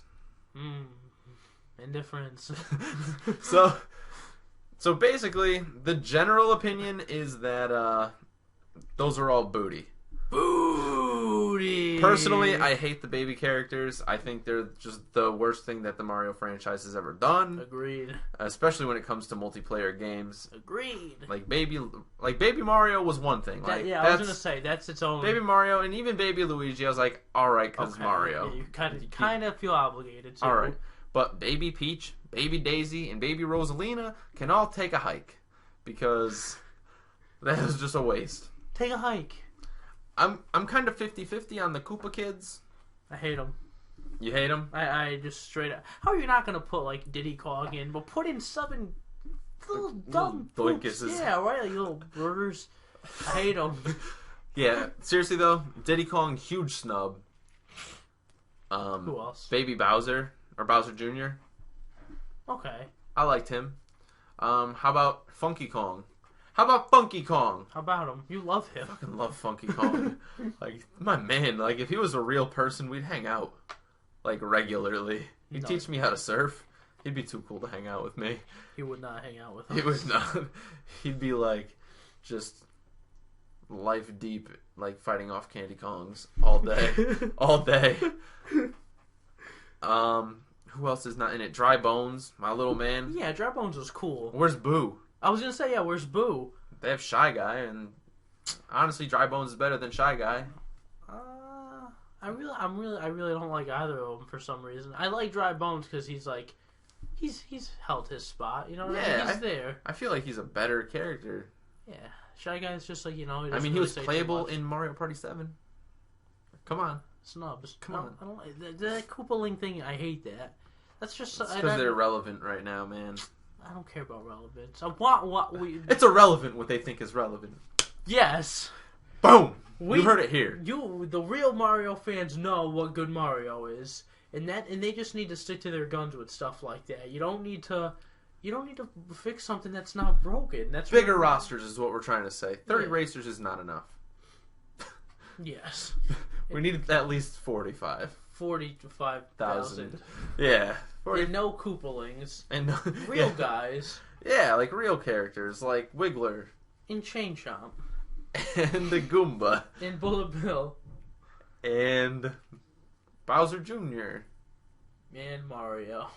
[SPEAKER 1] Indifference.
[SPEAKER 2] So basically, the general opinion is that those are all booty.
[SPEAKER 1] Booty!
[SPEAKER 2] Personally, I hate the baby characters. I think they're just the worst thing that the Mario franchise has ever done.
[SPEAKER 1] Agreed.
[SPEAKER 2] Especially when it comes to multiplayer games.
[SPEAKER 1] Agreed.
[SPEAKER 2] Like Baby Mario was one thing.
[SPEAKER 1] I was gonna say that's its own.
[SPEAKER 2] Baby Mario and even Baby Luigi, I was like, all right, because Mario.
[SPEAKER 1] Yeah, you kind of feel obligated to.
[SPEAKER 2] All right, but Baby Peach, Baby Daisy, and Baby Rosalina can all take a hike because that is just a waste.
[SPEAKER 1] Take a hike.
[SPEAKER 2] I'm kind of 50-50 on the Koopa kids.
[SPEAKER 1] I hate them.
[SPEAKER 2] You hate them?
[SPEAKER 1] I just straight up. How are you not gonna put like Diddy Kong in, but put in seven little dumb
[SPEAKER 2] doinkuses?
[SPEAKER 1] Yeah, right, like little burgers. I hate them.
[SPEAKER 2] Yeah, seriously though, Diddy Kong, huge snub.
[SPEAKER 1] Who else?
[SPEAKER 2] Baby Bowser or Bowser Jr.
[SPEAKER 1] Okay.
[SPEAKER 2] I liked him. How about Funky Kong? How about Funky Kong?
[SPEAKER 1] How about him? You love him.
[SPEAKER 2] I fucking love Funky Kong. Like, my man, like, if he was a real person, we'd hang out, like, regularly. He'd teach me how to surf. He'd be too cool to hang out with me.
[SPEAKER 1] He would not hang out with us.
[SPEAKER 2] He would not. He'd be, like, just life deep, like, fighting off Candy Kongs all day. All day. Who else is not in it? Dry Bones, my little man.
[SPEAKER 1] Yeah, Dry Bones was cool.
[SPEAKER 2] Where's Boo?
[SPEAKER 1] I was gonna say, yeah, where's Boo?
[SPEAKER 2] They have Shy Guy, and honestly, Dry Bones is better than Shy Guy.
[SPEAKER 1] I really don't like either of them for some reason. I like Dry Bones because he's held his spot. You know what I mean? He's there.
[SPEAKER 2] I feel like he's a better character.
[SPEAKER 1] Yeah, Shy Guy's just like, you know.
[SPEAKER 2] He was playable in Mario Party 7. Come on,
[SPEAKER 1] snubs.
[SPEAKER 2] Come on.
[SPEAKER 1] I don't the Koopa Link thing. I hate that. That's just
[SPEAKER 2] because they're irrelevant right now, man.
[SPEAKER 1] I don't care about relevance. I want what we.
[SPEAKER 2] It's irrelevant what they think is relevant.
[SPEAKER 1] Yes.
[SPEAKER 2] Boom. You heard it here.
[SPEAKER 1] The real Mario fans know what good Mario is, and they just need to stick to their guns with stuff like that. You don't need to fix something that's not broken. That's
[SPEAKER 2] bigger rosters is what we're trying to say. 30 racers is not enough.
[SPEAKER 1] Yes.
[SPEAKER 2] We need at least 45.
[SPEAKER 1] 45,000.
[SPEAKER 2] Yeah. 40...
[SPEAKER 1] And no Koopalings.
[SPEAKER 2] And no...
[SPEAKER 1] Real guys.
[SPEAKER 2] Yeah, like real characters, like Wiggler.
[SPEAKER 1] In Chain Chomp.
[SPEAKER 2] And the Goomba.
[SPEAKER 1] And Bullet Bill.
[SPEAKER 2] And Bowser Jr.
[SPEAKER 1] And Mario.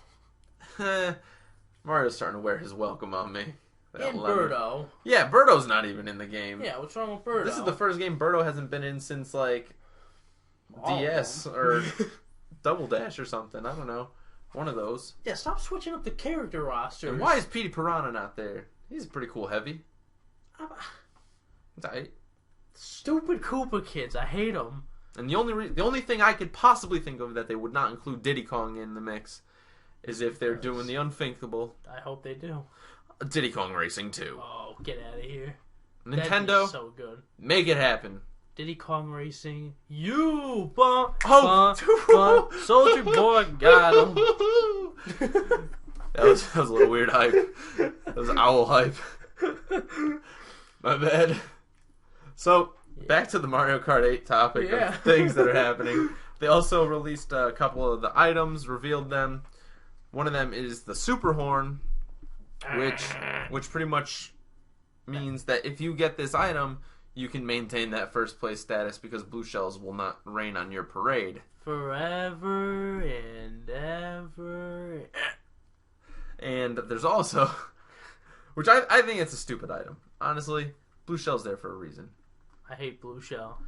[SPEAKER 2] Mario's starting to wear his welcome on me.
[SPEAKER 1] And Birdo.
[SPEAKER 2] Yeah, Birdo's not even in the game.
[SPEAKER 1] Yeah, what's wrong with Birdo?
[SPEAKER 2] This is the first game Birdo hasn't been in since, like, DS or Double Dash or something. I don't know. One of those.
[SPEAKER 1] Yeah, stop switching up the character rosters.
[SPEAKER 2] And why is Petey Piranha not there? He's a pretty cool heavy. It's alright.
[SPEAKER 1] Stupid Koopa kids. I hate them.
[SPEAKER 2] And the only thing I could possibly think of that they would not include Diddy Kong in the mix is if they're doing the unthinkable.
[SPEAKER 1] I hope they do.
[SPEAKER 2] Diddy Kong Racing 2.
[SPEAKER 1] Oh, get out of here.
[SPEAKER 2] Nintendo,
[SPEAKER 1] so good.
[SPEAKER 2] make it happen.
[SPEAKER 1] Diddy Kong Racing. You bum,
[SPEAKER 2] oh,
[SPEAKER 1] Soldier Boy got him.
[SPEAKER 2] That was a little weird hype. That was owl hype. My bad. So, back to the Mario Kart 8 topic of things that are happening. They also released a couple of the items, revealed them. One of them is the Super Horn, which pretty much means that if you get this item, you can maintain that first place status because blue shells will not rain on your parade.
[SPEAKER 1] Forever and ever.
[SPEAKER 2] And there's also, which I think it's a stupid item. Honestly, blue shell's there for a reason.
[SPEAKER 1] I hate blue shell.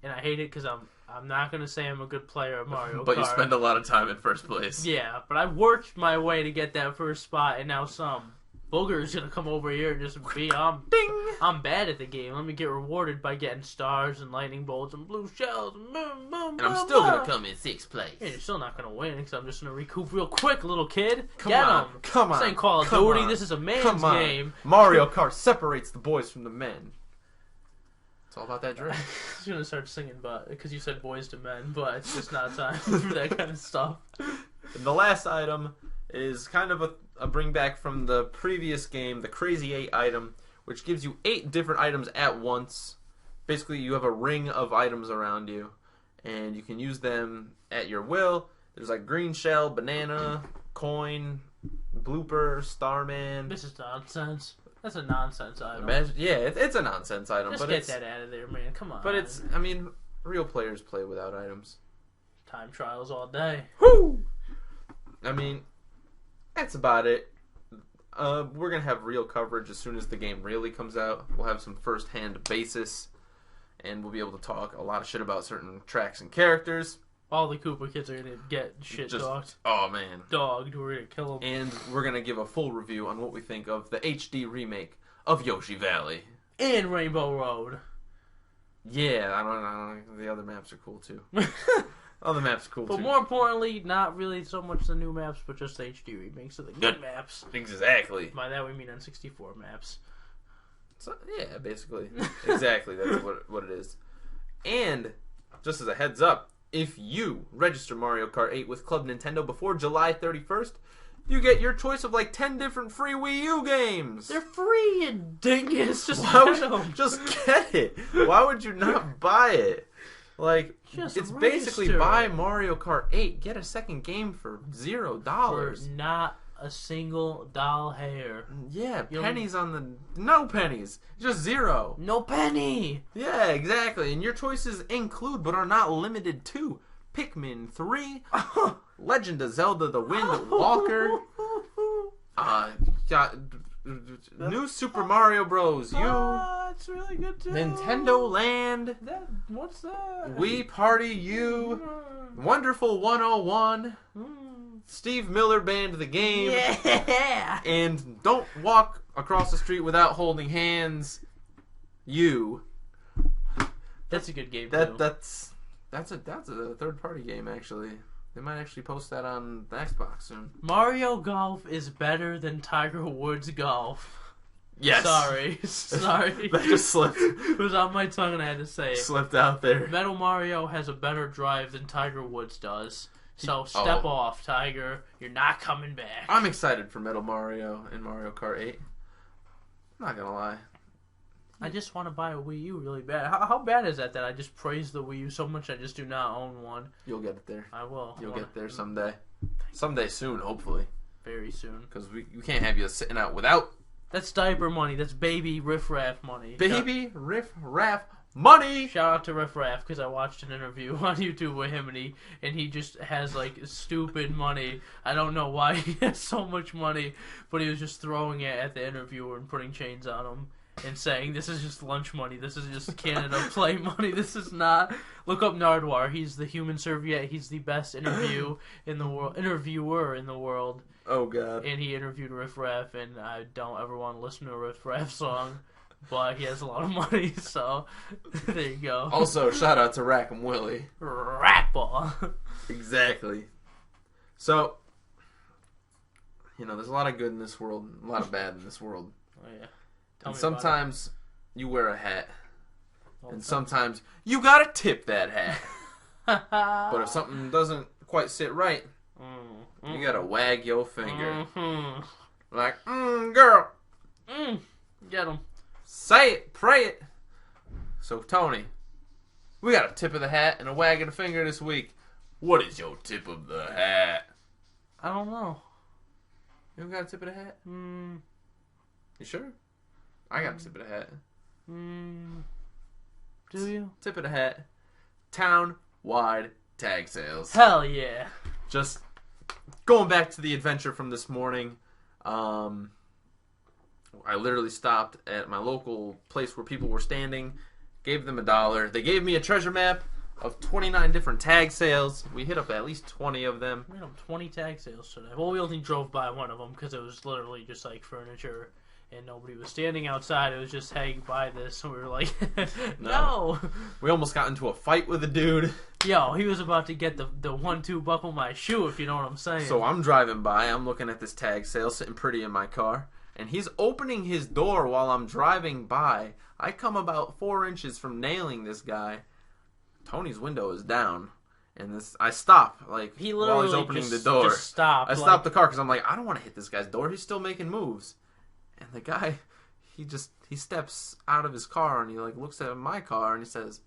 [SPEAKER 1] And I hate it because I'm not going to say I'm a good player of Mario Kart.
[SPEAKER 2] But you spend a lot of time in first place.
[SPEAKER 1] Yeah, but I worked my way to get that first spot, and now some booger's going to come over here and just be, I'm bad at the game. Let me get rewarded by getting stars and lightning bolts and blue shells. And boom, boom,
[SPEAKER 2] and I'm still going to come in 6th place.
[SPEAKER 1] Yeah, you're still not going to win because I'm just going to recoup real quick, little kid.
[SPEAKER 2] Come on.
[SPEAKER 1] This ain't Call of Duty. This is a man's game.
[SPEAKER 2] Mario Kart separates the boys from the men. It's all about that drink.
[SPEAKER 1] I was going to start singing, but because you said boys to men, but it's just not time for that kind of stuff.
[SPEAKER 2] And the last item is kind of a bring back from the previous game, the Crazy 8 item, which gives you 8 different items at once. Basically, you have a ring of items around you, and you can use them at your will. There's like green shell, banana, coin, blooper, Starman.
[SPEAKER 1] This is nonsense. That's a nonsense item.
[SPEAKER 2] It's a nonsense item.
[SPEAKER 1] Just get that out of there, man. Come on.
[SPEAKER 2] But real players play without items.
[SPEAKER 1] Time trials all day.
[SPEAKER 2] Woo! I mean, that's about it. We're going to have real coverage as soon as the game really comes out. We'll have some first-hand basis, and we'll be able to talk a lot of shit about certain tracks and characters.
[SPEAKER 1] All the Koopa kids are going to get dogged.
[SPEAKER 2] Oh, man.
[SPEAKER 1] Dogged. We're going to kill them.
[SPEAKER 2] And we're going to give a full review on what we think of the HD remake of Yoshi Valley.
[SPEAKER 1] And Rainbow Road.
[SPEAKER 2] Yeah, I don't know. The other maps are cool, too. Other maps are cool, too.
[SPEAKER 1] But more importantly, not really so much the new maps, but just the HD remakes of the good maps.
[SPEAKER 2] Exactly.
[SPEAKER 1] By that we mean N64 maps.
[SPEAKER 2] So, yeah, basically. Exactly. That's what it is. And, just as a heads up, if you register Mario Kart 8 with Club Nintendo before July 31st, you get your choice of like 10 different free Wii U games.
[SPEAKER 1] They're free, you dingus. Just
[SPEAKER 2] get it. Why would you not buy it? Like,
[SPEAKER 1] just
[SPEAKER 2] it's basically buy Mario Kart 8, get a second game for $0.
[SPEAKER 1] For not a single doll hair.
[SPEAKER 2] Yeah, pennies on the... No pennies. Just 0.
[SPEAKER 1] No penny.
[SPEAKER 2] Yeah, exactly. And your choices include, but are not limited to, Pikmin 3, Legend of Zelda The Wind Walker, New Super Mario Bros.
[SPEAKER 1] It's really good too.
[SPEAKER 2] Nintendo Land.
[SPEAKER 1] What's that?
[SPEAKER 2] Wii Party U. Wonderful 101. Steve Miller Band the game.
[SPEAKER 1] Yeah.
[SPEAKER 2] And Don't Walk Across the Street Without Holding Hands.
[SPEAKER 1] That's a good game too.
[SPEAKER 2] That's a third party game actually. They might actually post that on the Xbox soon.
[SPEAKER 1] Mario Golf is better than Tiger Woods Golf.
[SPEAKER 2] Yes.
[SPEAKER 1] Sorry.
[SPEAKER 2] That just slipped.
[SPEAKER 1] It was on my tongue and I had to say it.
[SPEAKER 2] Slipped out there.
[SPEAKER 1] Metal Mario has a better drive than Tiger Woods does. So step off, Tiger. You're not coming back.
[SPEAKER 2] I'm excited for Metal Mario and Mario Kart 8. I'm not gonna lie.
[SPEAKER 1] I just want to buy a Wii U really bad. How bad is that I just praise the Wii U so much I just do not own one?
[SPEAKER 2] You'll get it there.
[SPEAKER 1] I will.
[SPEAKER 2] You'll get there someday. Someday soon, hopefully.
[SPEAKER 1] Very soon.
[SPEAKER 2] Because we can't have you sitting out without...
[SPEAKER 1] That's diaper money. That's baby riff-raff money.
[SPEAKER 2] Baby riff-raff money!
[SPEAKER 1] Shout out to Riff Raff, because I watched an interview on YouTube with him, and he just has, like, stupid money. I don't know why he has so much money, but he was just throwing it at the interviewer and putting chains on him and saying, this is just lunch money, this is just Canada Play money, this is not... Look up Nardwar, he's the human serviette, he's the best interviewer in the world.
[SPEAKER 2] Oh, God.
[SPEAKER 1] And he interviewed Riff Raff, and I don't ever want to listen to a Riff Raff song. But he has a lot of money, so there you go.
[SPEAKER 2] Also, shout out to Rack 'em Willie.
[SPEAKER 1] Rat ball.
[SPEAKER 2] Exactly. So, there's a lot of good in this world, and a lot of bad in this world.
[SPEAKER 1] Oh, yeah.
[SPEAKER 2] And sometimes you wear a hat, and sometimes you gotta tip that hat. But if something doesn't quite sit right, you gotta wag your finger. Like, girl.
[SPEAKER 1] Get him.
[SPEAKER 2] Say it, pray it. So, Tony, we got a tip of the hat and a wag of the finger this week. What is your tip of the hat?
[SPEAKER 1] I don't know.
[SPEAKER 2] You don't got a tip of the hat? You sure? I got a tip of the hat.
[SPEAKER 1] Do you?
[SPEAKER 2] Tip of the hat. Town-wide tag sales.
[SPEAKER 1] Hell yeah.
[SPEAKER 2] Just going back to the adventure from this morning. I literally stopped at my local place where people were standing, gave them $1. They gave me a treasure map of 29 different tag sales. We hit up at least 20 of them.
[SPEAKER 1] We hit up 20 tag sales today. Well, we only drove by one of them because it was literally just like furniture and nobody was standing outside. It was just, hey, buy this. And we were like, no.
[SPEAKER 2] We almost got into a fight with a dude.
[SPEAKER 1] Yo, he was about to get the 1-2 buckle my shoe, if you know what I'm saying.
[SPEAKER 2] So I'm driving by. I'm looking at this tag sale, sitting pretty in my car. And he's opening his door while I'm driving by. I come about 4 inches from nailing this guy. Tony's window is down. And I stop, like,
[SPEAKER 1] he
[SPEAKER 2] while he's opening the door.
[SPEAKER 1] Just stopped.
[SPEAKER 2] I stopped the car because I'm like, I don't want to hit this guy's door. He's still making moves. And the guy, he steps out of his car and he, like, looks at my car and he says,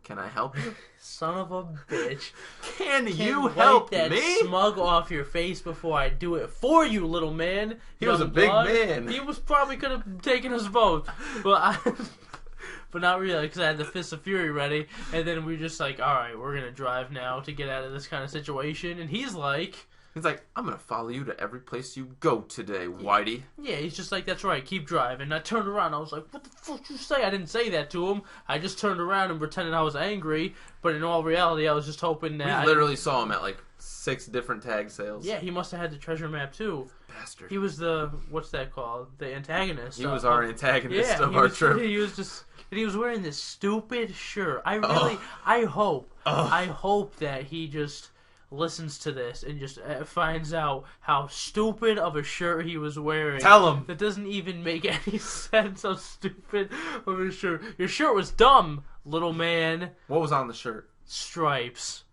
[SPEAKER 2] can I help you?
[SPEAKER 1] Son of a bitch.
[SPEAKER 2] Can you help
[SPEAKER 1] that
[SPEAKER 2] me?
[SPEAKER 1] Smug off your face before I do it for you, little man.
[SPEAKER 2] He was a big man.
[SPEAKER 1] He was probably could have taken us both. But but not really, because I had the Fist of Fury ready. And then we just like, alright, we're going to drive now to get out of this kind of situation. And he's like,
[SPEAKER 2] I'm going to follow you to every place you go today, Whitey.
[SPEAKER 1] Yeah, he's just like, that's right, keep driving. And I turned around, I was like, what the fuck did you say? I didn't say that to him. I just turned around and pretended I was angry. But in all reality, I was just hoping that...
[SPEAKER 2] We literally saw him at like 6 different tag sales.
[SPEAKER 1] Yeah, he must have had the treasure map too.
[SPEAKER 2] Bastard.
[SPEAKER 1] He was the, what's that called? The antagonist.
[SPEAKER 2] He was our antagonist of our trip.
[SPEAKER 1] He was just... And he was wearing this stupid shirt. I hope that he just listens to this and just finds out how stupid of a shirt he was wearing.
[SPEAKER 2] Tell him.
[SPEAKER 1] That doesn't even make any sense. How stupid of a shirt. Your shirt was dumb, little man.
[SPEAKER 2] What was on the shirt?
[SPEAKER 1] Stripes.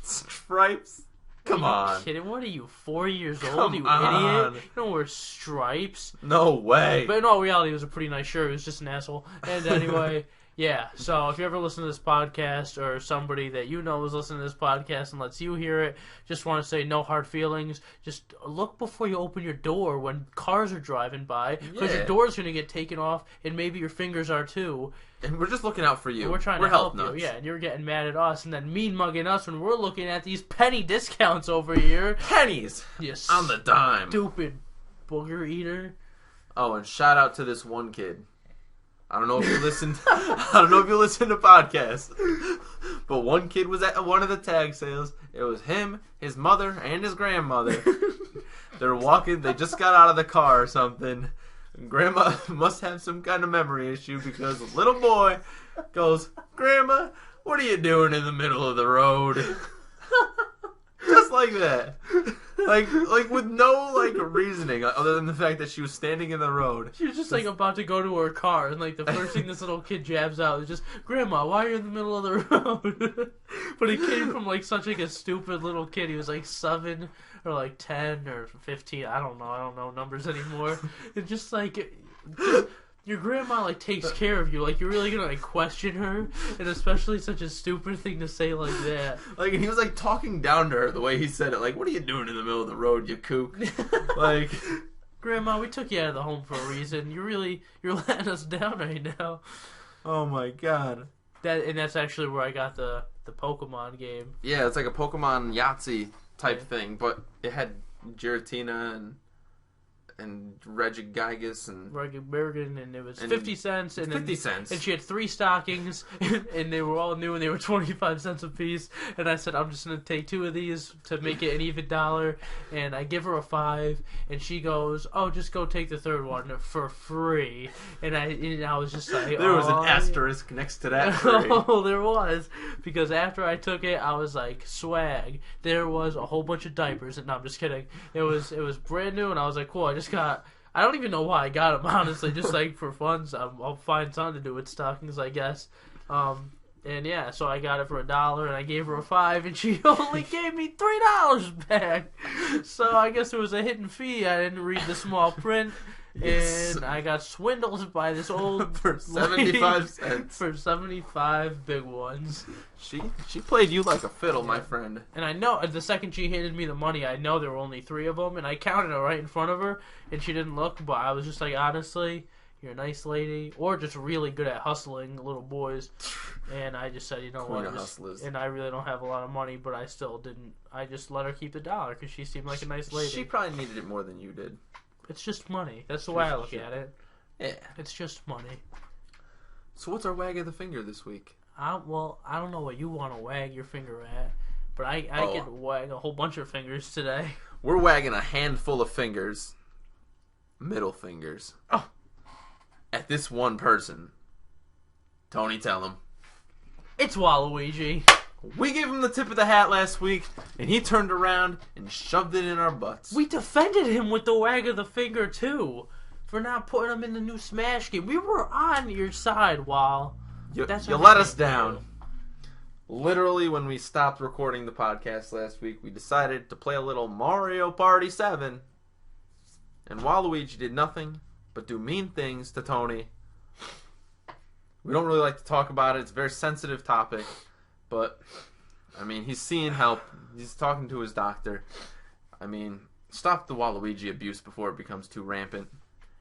[SPEAKER 2] Stripes? Come on.
[SPEAKER 1] Are you kidding? What are you, 4 years old,
[SPEAKER 2] Come
[SPEAKER 1] you
[SPEAKER 2] on.
[SPEAKER 1] idiot? You don't wear stripes.
[SPEAKER 2] No way.
[SPEAKER 1] But in all reality, it was a pretty nice shirt. It was just an asshole. And anyway, yeah. So if you ever listen to this podcast or somebody that you know is listening to this podcast and lets you hear it, just want to say no hard feelings. Just look before you open your door when cars are driving by, because your door's going to get taken off and maybe your fingers are too.
[SPEAKER 2] And we're just looking out for you.
[SPEAKER 1] And we're trying to help you. Yeah, and you're getting mad at us and then mean mugging us when we're looking at these penny discounts over here.
[SPEAKER 2] Pennies!
[SPEAKER 1] Yes.
[SPEAKER 2] On the dime.
[SPEAKER 1] Stupid booger eater.
[SPEAKER 2] Oh, and shout out to this one kid. I don't know if you listened. I don't know if you listen to podcasts, but one kid was at one of the tag sales. It was him, his mother, and his grandmother. They're walking. They just got out of the car or something. Grandma must have some kind of memory issue because the little boy goes, "Grandma, what are you doing in the middle of the road?" Just like that. Like with no reasoning other than the fact that she was standing in the road.
[SPEAKER 1] She was just about to go to her car, and the first thing this little kid jabs out is just, "Grandma, why are you in the middle of the road?" But it came from such a stupid little kid. He was 7 or 10 or 15. I don't know numbers anymore. It's just Your grandma, like, takes care of you. Like, you're really gonna, like, question her? And especially such a stupid thing to say like that.
[SPEAKER 2] Like, and he was, like, talking down to her the way he said it. Like, what are you doing in the middle of the road, you kook? Like...
[SPEAKER 1] Grandma, we took you out of the home for a reason. You're letting us down right now.
[SPEAKER 2] Oh, my God.
[SPEAKER 1] That's actually where I got the Pokemon game.
[SPEAKER 2] Yeah, it's like a Pokemon Yahtzee type thing, but it had Giratina and Regigigas and
[SPEAKER 1] Regibergen, and it was 50 cents. And
[SPEAKER 2] 50 cents.
[SPEAKER 1] And she had 3 stockings, and they were all new, and they were 25 cents a piece. And I said, I'm just going to take 2 of these to make it an even $1. And I give her a 5, and she goes, oh, just go take the 3rd one for free. And I was just like,
[SPEAKER 2] there was an asterisk next to that free.
[SPEAKER 1] Oh, there was. Because after I took it, I was like, swag. There was a whole bunch of diapers. And no, I'm just kidding. It was brand new, and I was like, cool, I don't even know why I got them, honestly, just like for fun. So I'll find something to do with stockings, I guess. And yeah, so I got it for $1, and I gave her a 5, and she only gave me $3 back. So I guess it was a hidden fee. I didn't read the small print. And I got swindled by this old
[SPEAKER 2] for 75 cents.
[SPEAKER 1] For 75 big ones.
[SPEAKER 2] She played you like a fiddle, my friend.
[SPEAKER 1] And I know the second she handed me the money, I know there were only 3 of them, and I counted it right in front of her, and she didn't look. But I was just like, honestly, you're a nice lady, or just really good at hustling little boys. And I just said, you know what? And I really don't have a lot of money, but I still didn't. I just let her keep the $1 because she seemed like a nice lady.
[SPEAKER 2] She probably needed it more than you did.
[SPEAKER 1] It's just money. That's the way I look at it.
[SPEAKER 2] Yeah.
[SPEAKER 1] It's just money.
[SPEAKER 2] So what's our wag of the finger this week?
[SPEAKER 1] Well, I don't know what you want to wag your finger at, but I can wag a whole bunch of fingers today.
[SPEAKER 2] We're wagging a handful of fingers. Middle fingers.
[SPEAKER 1] Oh.
[SPEAKER 2] At this one person. Tony, tell him.
[SPEAKER 1] It's Waluigi.
[SPEAKER 2] We gave him the tip of the hat last week, and he turned around and shoved it in our butts.
[SPEAKER 1] We defended him with the wag of the finger, too, for not putting him in the new Smash game. We were on your side, Wal.
[SPEAKER 2] You let us down. Literally, when we stopped recording the podcast last week, we decided to play a little Mario Party 7. And Waluigi did nothing but do mean things to Tony. We don't really like to talk about it. It's a very sensitive topic. But, I mean, he's seeing help. He's talking to his doctor. I mean, stop the Waluigi abuse before it becomes too rampant.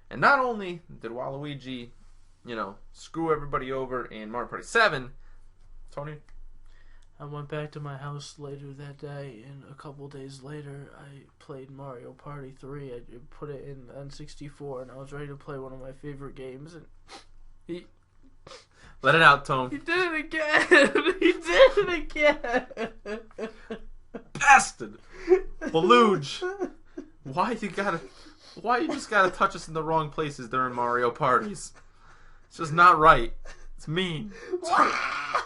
[SPEAKER 2] And not only did Waluigi, screw everybody over in Mario Party 7, Tony?
[SPEAKER 1] I went back to my house later that day, and a couple days later, I played Mario Party 3. I put it in N64, and I was ready to play one of my favorite games, and he...
[SPEAKER 2] Let it out, Tone.
[SPEAKER 1] He did it again! He did it again!
[SPEAKER 2] Bastard! Balooge! Why you just gotta touch us in the wrong places during Mario parties? It's just not right. It's mean.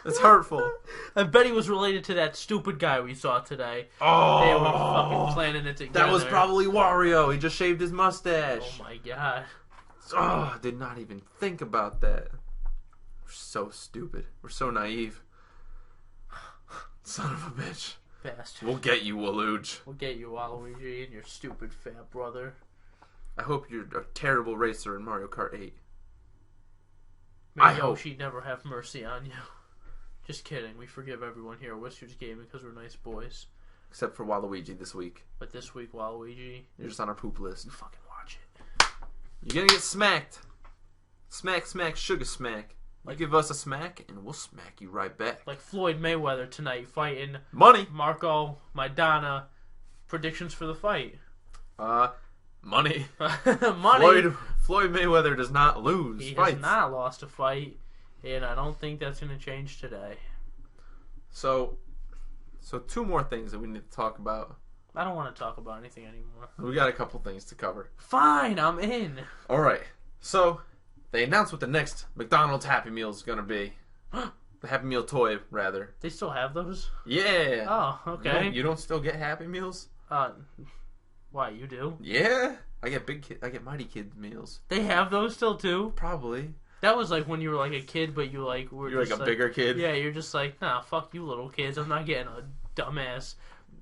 [SPEAKER 2] It's hurtful.
[SPEAKER 1] I bet he was related to that stupid guy we saw today.
[SPEAKER 2] Oh!
[SPEAKER 1] They were fucking planning it together.
[SPEAKER 2] That was probably Wario. He just shaved his mustache.
[SPEAKER 1] Oh my god.
[SPEAKER 2] Oh, I did not even think about that. We're so stupid. We're so naive. Son of a bitch.
[SPEAKER 1] Bastard.
[SPEAKER 2] We'll get you, Waluigi.
[SPEAKER 1] We'll get you, Waluigi, and your stupid fat brother.
[SPEAKER 2] I hope you're a terrible racer in Mario Kart 8.
[SPEAKER 1] May Yoshi never have mercy on you. Just kidding. We forgive everyone here at Whiskers Gaming because we're nice boys.
[SPEAKER 2] Except for Waluigi this week.
[SPEAKER 1] But this week, Waluigi...
[SPEAKER 2] You're just on our poop list.
[SPEAKER 1] You fucking watch it.
[SPEAKER 2] You're gonna get smacked. Smack, smack, sugar smack. You give us a smack, and we'll smack you right back.
[SPEAKER 1] Like Floyd Mayweather tonight fighting...
[SPEAKER 2] Money!
[SPEAKER 1] Marco Maidana. Predictions for the fight.
[SPEAKER 2] Money.
[SPEAKER 1] Money.
[SPEAKER 2] Floyd Mayweather does not lose
[SPEAKER 1] He
[SPEAKER 2] fights.
[SPEAKER 1] has not lost a fight, and I don't think that's going to change today.
[SPEAKER 2] So 2 more things that we need to talk about.
[SPEAKER 1] I don't want to talk about anything anymore.
[SPEAKER 2] We got a couple things to cover.
[SPEAKER 1] Fine, I'm in.
[SPEAKER 2] Alright, so they announced what the next McDonald's Happy Meal is going to be. The Happy Meal toy, rather.
[SPEAKER 1] They still have those?
[SPEAKER 2] Yeah.
[SPEAKER 1] Oh, okay.
[SPEAKER 2] You don't still get Happy Meals?
[SPEAKER 1] Why, you do?
[SPEAKER 2] Yeah. I get Mighty Kids meals.
[SPEAKER 1] They have those still, too?
[SPEAKER 2] Probably.
[SPEAKER 1] That was like when you were like a kid, but you like were
[SPEAKER 2] You're
[SPEAKER 1] just
[SPEAKER 2] like a bigger kid?
[SPEAKER 1] Yeah, you're just like, nah, fuck you little kids. I'm not getting a dumbass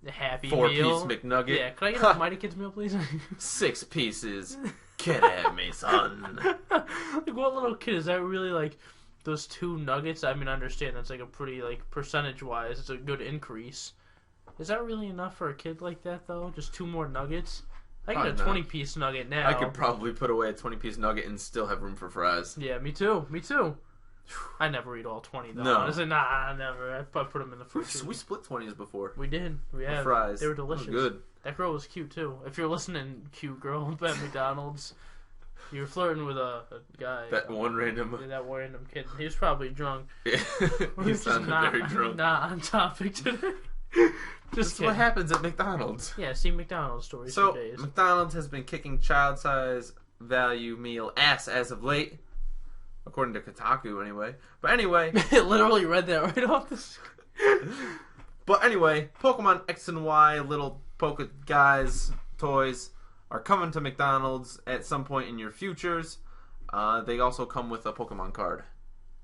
[SPEAKER 1] Happy
[SPEAKER 2] 4-piece
[SPEAKER 1] Meal.
[SPEAKER 2] McNugget.
[SPEAKER 1] Yeah, could I get a Mighty Kids meal, please?
[SPEAKER 2] 6 pieces. Get at me, son.
[SPEAKER 1] Like, what little kid is that really like? Those 2 nuggets. I mean, I understand that's like a pretty like percentage-wise, it's a good increase. Is that really enough for a kid like that though? Just 2 more nuggets? I get a 20-piece nugget now.
[SPEAKER 2] I could probably put away a 20-piece nugget and still have room for fries.
[SPEAKER 1] Yeah, me too. Me too. I never eat all 20 though.
[SPEAKER 2] No.
[SPEAKER 1] Honestly, nah, never. I put them in the fridge.
[SPEAKER 2] We split 20s before.
[SPEAKER 1] We did. We had
[SPEAKER 2] fries.
[SPEAKER 1] They were delicious.
[SPEAKER 2] Good.
[SPEAKER 1] That girl was cute too. If you're listening, cute girl at McDonald's, you were flirting with a guy.
[SPEAKER 2] That one random.
[SPEAKER 1] That random kid. He was probably drunk.
[SPEAKER 2] Yeah. He sounded very drunk.
[SPEAKER 1] Not on topic today.
[SPEAKER 2] Just what happens at McDonald's.
[SPEAKER 1] Yeah, see McDonald's stories
[SPEAKER 2] so,
[SPEAKER 1] for days.
[SPEAKER 2] McDonald's has been kicking child size value meal ass as of late. According to Kotaku, anyway. But anyway.
[SPEAKER 1] It literally read that right off the screen.
[SPEAKER 2] But anyway, Pokemon X and Y, little Poke guys, toys, are coming to McDonald's at some point in your futures. They also come with a Pokemon card.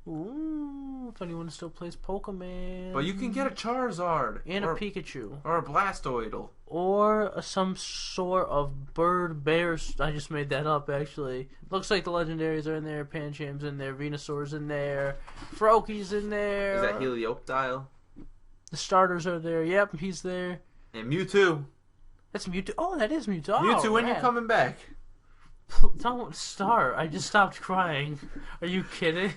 [SPEAKER 1] Ooh, if anyone still plays Pokemon.
[SPEAKER 2] But you can get a Charizard.
[SPEAKER 1] And a Pikachu.
[SPEAKER 2] Or a Blastoidal.
[SPEAKER 1] Or some sort of bird, bear. I just made that up, actually. Looks like the legendaries are in there. Pancham's in there. Venusaur's in there. Froakie's in there.
[SPEAKER 2] Is that Helioptile?
[SPEAKER 1] The starters are there. Yep, he's there.
[SPEAKER 2] And Mewtwo.
[SPEAKER 1] That's Mewtwo. Oh, that is Mewtwo.
[SPEAKER 2] Mewtwo, when you coming back?
[SPEAKER 1] Don't start. I just stopped crying. Are you kidding?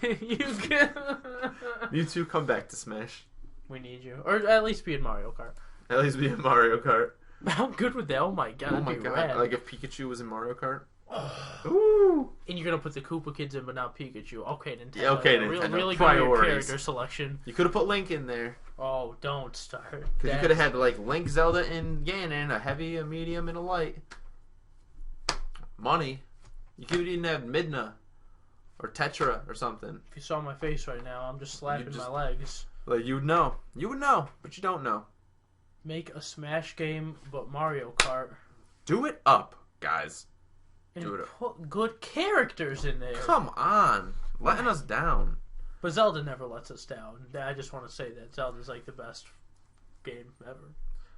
[SPEAKER 2] Mewtwo, come back to Smash.
[SPEAKER 1] We need you. Or at least be in Mario Kart.
[SPEAKER 2] At least be in Mario Kart.
[SPEAKER 1] How good would that? Oh my god.
[SPEAKER 2] Oh my god.
[SPEAKER 1] Rad.
[SPEAKER 2] Like if Pikachu was in Mario Kart?
[SPEAKER 1] Ooh. And you're gonna put the Koopa kids in, but not Pikachu. Okay, Nintendo.
[SPEAKER 2] Yeah, okay, Nintendo.
[SPEAKER 1] Really
[SPEAKER 2] Priorities.
[SPEAKER 1] good character selection.
[SPEAKER 2] You could have put Link in there.
[SPEAKER 1] Oh, don't start.
[SPEAKER 2] Because you could have had like Link, Zelda, and Ganon, a heavy, a medium, and a light. Money. You could even have Midna. Or Tetra or something.
[SPEAKER 1] If you saw my face right now, I'm just slapping my legs.
[SPEAKER 2] Like, you would know. You would know, but you don't know.
[SPEAKER 1] Make a Smash game, but Mario Kart.
[SPEAKER 2] Do it up, guys.
[SPEAKER 1] And
[SPEAKER 2] Do it up.
[SPEAKER 1] put good characters in there.
[SPEAKER 2] Come on. Letting us down.
[SPEAKER 1] But Zelda never lets us down. I just want to say that. Zelda's like the best game ever.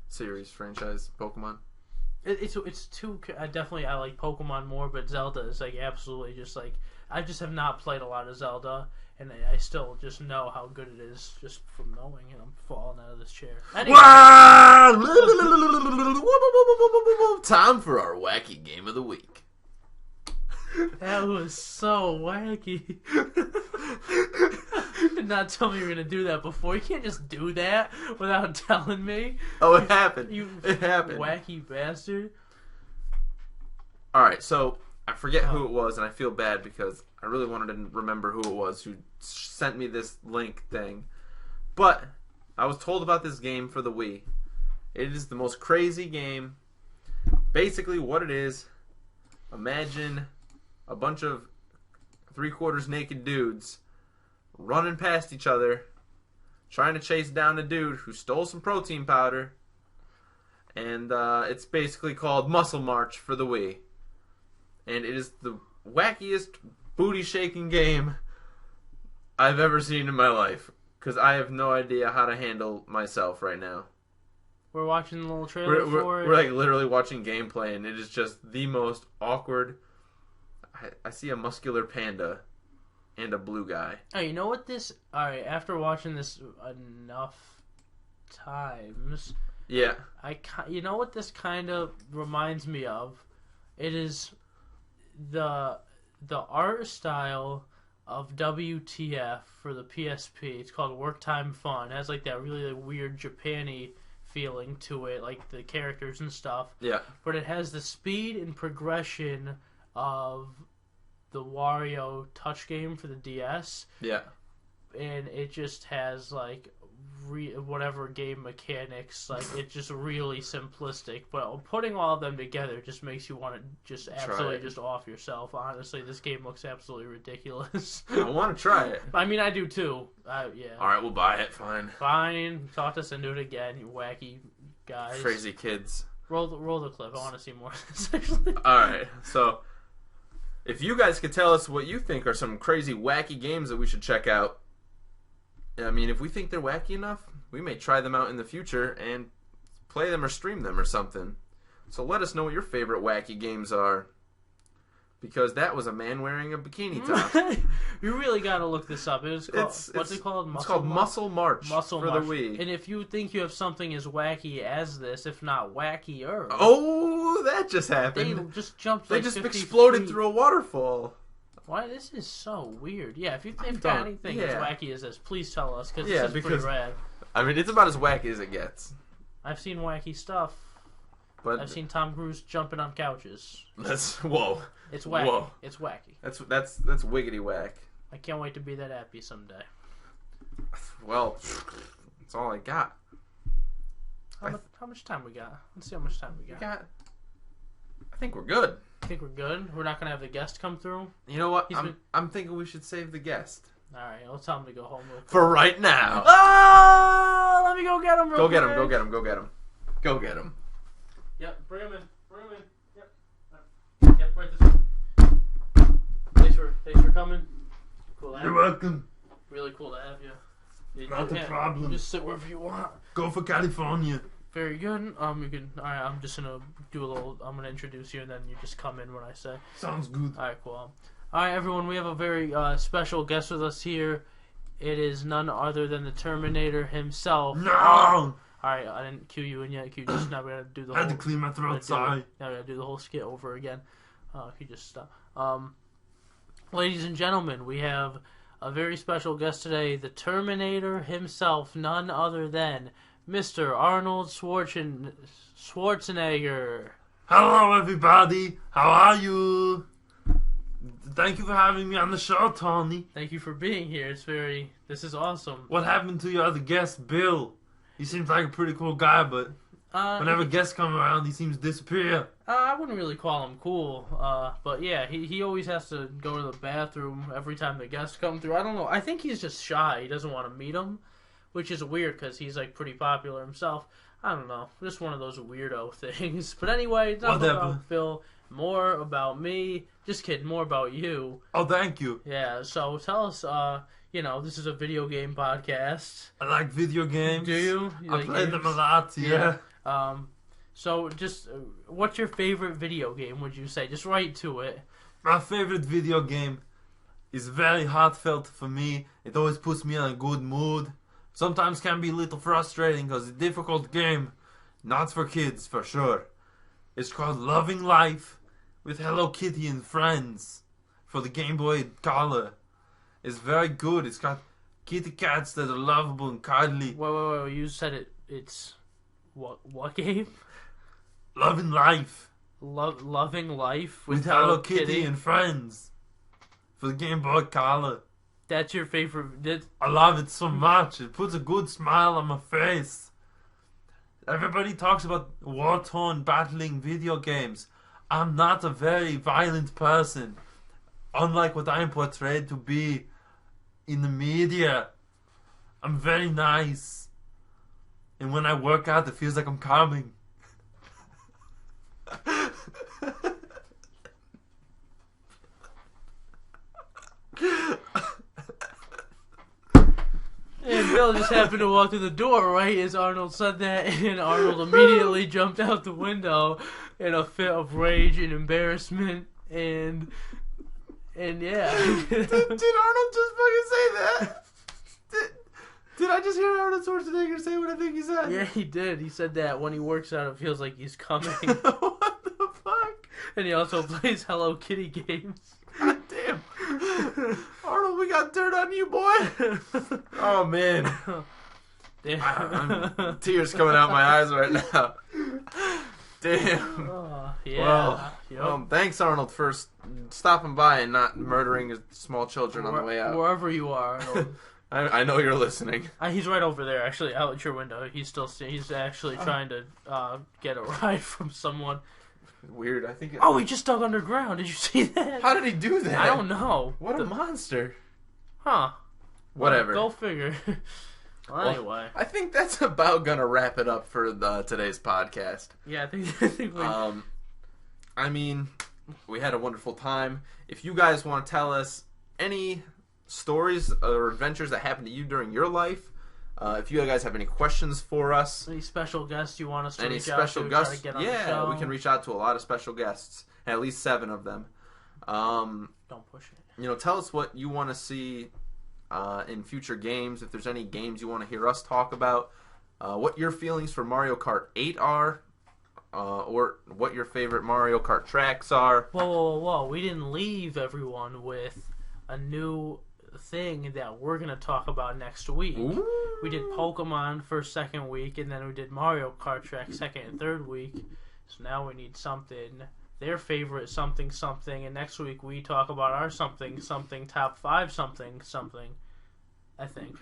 [SPEAKER 2] Series, franchise, Pokemon.
[SPEAKER 1] It's too. I like Pokemon more, but Zelda is like absolutely just like I just have not played a lot of Zelda, and I still just know how good it is just from knowing. And I'm falling out of this chair. Anyway.
[SPEAKER 2] Time for our wacky game of the week.
[SPEAKER 1] That was so wacky. You did not tell me you were gonna do that before. You can't just do that without telling me.
[SPEAKER 2] Oh, it happened.
[SPEAKER 1] It happened. Wacky bastard.
[SPEAKER 2] Alright, so I forget who it was, and I feel bad because I really wanted to remember who it was who sent me this link thing. But I was told about this game for the Wii. It is the most crazy game. Basically, what it is, imagine a bunch of 3/4 naked dudes running past each other, trying to chase down a dude who stole some protein powder, and it's basically called Muscle March for the Wii. And it is the wackiest booty-shaking game I've ever seen in my life, because I have no idea how to handle myself right now.
[SPEAKER 1] We're watching the little trailer for it.
[SPEAKER 2] We're like literally watching gameplay, and it is just the most awkward. I see a muscular panda and a blue guy.
[SPEAKER 1] Oh, you know what this... Alright, after watching this enough times...
[SPEAKER 2] Yeah.
[SPEAKER 1] You know what this kind of reminds me of? It is the art style of WTF for the PSP. It's called Work Time Fun. It has like that really weird Japan-y feeling to it, like the characters and stuff.
[SPEAKER 2] Yeah.
[SPEAKER 1] But it has the speed and progression of the Wario touch game for the DS.
[SPEAKER 2] Yeah.
[SPEAKER 1] And it just has like whatever game mechanics, like it's just really simplistic. But putting all of them together just makes you want to just absolutely just off yourself. Honestly, this game looks absolutely ridiculous.
[SPEAKER 2] I want to try it.
[SPEAKER 1] I mean, I do too. Yeah.
[SPEAKER 2] All right, we'll buy it. Fine.
[SPEAKER 1] Fine. Talk us into it again, you wacky guys.
[SPEAKER 2] Crazy kids.
[SPEAKER 1] Roll the clip. I want to see more of this. Actually.
[SPEAKER 2] All right. So, if you guys could tell us what you think are some crazy, wacky games that we should check out. I mean, if we think they're wacky enough, we may try them out in the future and play them or stream them or something. So let us know what your favorite wacky games are. Because that was a man wearing a bikini top.
[SPEAKER 1] You really got to look this up. What's it called?
[SPEAKER 2] It's called Muscle March
[SPEAKER 1] Muscle
[SPEAKER 2] for
[SPEAKER 1] March.
[SPEAKER 2] the Wii.
[SPEAKER 1] And if you think you have something as wacky as this, if not wackier...
[SPEAKER 2] Oh, that just happened.
[SPEAKER 1] They just jumped
[SPEAKER 2] They just exploded through a waterfall.
[SPEAKER 1] Why, this is so weird. Yeah, if you've got anything as wacky as this, please tell us, because this is pretty rad.
[SPEAKER 2] I mean, it's about as wacky as it gets.
[SPEAKER 1] I've seen wacky stuff. But I've seen Tom Cruise jumping on couches.
[SPEAKER 2] Whoa.
[SPEAKER 1] It's wacky. Whoa. It's wacky.
[SPEAKER 2] That's wiggity whack.
[SPEAKER 1] I can't wait to be that happy someday.
[SPEAKER 2] Well, that's all I got.
[SPEAKER 1] How much time we got? Let's see how much time we got.
[SPEAKER 2] I think we're good.
[SPEAKER 1] I think we're good. We're not gonna have the guest come through.
[SPEAKER 2] You know what? I'm thinking we should save the guest.
[SPEAKER 1] All right, I'll tell him to go home real quick.
[SPEAKER 2] For right now.
[SPEAKER 1] Oh, let me go get him.
[SPEAKER 2] Go get him. Go get him. Go get him. Go get him.
[SPEAKER 1] Yep, bring him in. Bring him in. Yep, right this way. Thanks for coming. Cool.
[SPEAKER 3] You're welcome.
[SPEAKER 1] Really cool to have you.
[SPEAKER 3] Not a problem.
[SPEAKER 1] Just sit wherever you want.
[SPEAKER 3] Go for California.
[SPEAKER 1] Very good. You can. All right. I'm just gonna do a little. I'm gonna introduce you, and then you just come in when I say.
[SPEAKER 3] Sounds good.
[SPEAKER 1] All right. Cool. All right, everyone. We have a very special guest with us here. It is none other than the Terminator himself.
[SPEAKER 3] No.
[SPEAKER 1] Alright, I didn't cue you in yet. Now we're gonna do the
[SPEAKER 3] I had to clear my throat, sorry.
[SPEAKER 1] Now we're gonna do the whole skit over again. If you just stop. Ladies and gentlemen, we have a very special guest today, the Terminator himself, none other than Mr. Arnold Schwarzenegger.
[SPEAKER 3] Hello, everybody. How are you? Thank you for having me on the show, Tony.
[SPEAKER 1] Thank you for being here. This is awesome.
[SPEAKER 3] What happened to your other guest, Bill? He seems like a pretty cool guy, but whenever guests come around, he seems to disappear.
[SPEAKER 1] I wouldn't really call him cool, but yeah, he always has to go to the bathroom every time the guests come through. I don't know. I think he's just shy. He doesn't want to meet them, which is weird because he's like pretty popular himself. I don't know. Just one of those weirdo things. But anyway, it's not about Phil. More about me. Just kidding. More about you.
[SPEAKER 3] Oh, thank you.
[SPEAKER 1] Yeah. So tell us. This is a video game podcast.
[SPEAKER 3] I like video games.
[SPEAKER 1] Do you?
[SPEAKER 3] I play them a lot, yeah.
[SPEAKER 1] So just, what's your favorite video game, would you say? Just right to it.
[SPEAKER 3] My favorite video game is very heartfelt for me. It always puts me in a good mood. Sometimes can be a little frustrating because it's a difficult game. Not for kids, for sure. It's called Loving Life with Hello Kitty and Friends for the Game Boy Color. It's very good. It's got kitty cats that are lovable and cuddly.
[SPEAKER 1] Wait. You said it's... What game?
[SPEAKER 3] Loving Life.
[SPEAKER 1] Loving Life with
[SPEAKER 3] Hello Kitty and Friends for the Game Boy Color.
[SPEAKER 1] That's your favorite...
[SPEAKER 3] I love it so much. It puts a good smile on my face. Everybody talks about war-torn battling video games. I'm not a very violent person. Unlike what I'm portrayed to be in the media. I'm very nice. And when I work out, it feels like I'm calming.
[SPEAKER 1] And Bill just happened to walk through the door right as Arnold said that, and Arnold immediately jumped out the window in a fit of rage and embarrassment, and yeah.
[SPEAKER 2] Did Arnold just fucking say that? Did I just hear Arnold Schwarzenegger say what I think he said?
[SPEAKER 1] Yeah, he did. He said that when he works out, it feels like he's coming.
[SPEAKER 2] What the fuck?
[SPEAKER 1] And he also plays Hello Kitty games.
[SPEAKER 2] God damn. Arnold, we got dirt on you, boy. Oh, man.
[SPEAKER 1] Damn.
[SPEAKER 2] Tears coming out my eyes right now. Damn.
[SPEAKER 1] Oh, yeah.
[SPEAKER 2] Well, thanks, Arnold, for stopping by and not murdering small children on the way out.
[SPEAKER 1] Wherever you are, Arnold.
[SPEAKER 2] I know you're listening.
[SPEAKER 1] He's right over there, actually, out at your window. He's actually trying to get a ride from someone.
[SPEAKER 2] Weird. I think.
[SPEAKER 1] Oh, he just dug underground. Did you see that?
[SPEAKER 2] How did he do that?
[SPEAKER 1] I don't know.
[SPEAKER 2] What a monster.
[SPEAKER 1] Huh.
[SPEAKER 2] Whatever.
[SPEAKER 1] Go figure. Well, anyway.
[SPEAKER 2] I think that's about gonna wrap it up for today's podcast.
[SPEAKER 1] Yeah, I think we...
[SPEAKER 2] I mean, we had a wonderful time. If you guys want to tell us any stories or adventures that happened to you during your life, if you guys have any questions for us,
[SPEAKER 1] any special guests you want us to
[SPEAKER 2] any
[SPEAKER 1] reach
[SPEAKER 2] special
[SPEAKER 1] out to,
[SPEAKER 2] guests,
[SPEAKER 1] try to get on the show.
[SPEAKER 2] We can reach out to a lot of special guests, at least 7 of them.
[SPEAKER 1] Don't push it.
[SPEAKER 2] Tell us what you want to see in future games. If there's any games you want to hear us talk about, what your feelings for Mario Kart 8 are, or what your favorite Mario Kart tracks are.
[SPEAKER 1] Whoa. We didn't leave everyone with a new thing that we're going to talk about next week.
[SPEAKER 2] Ooh.
[SPEAKER 1] We did Pokemon for second week, and then we did Mario Kart track second and third week. So now we need something, their favorite something, and next week we talk about our something, top 5 something, I think.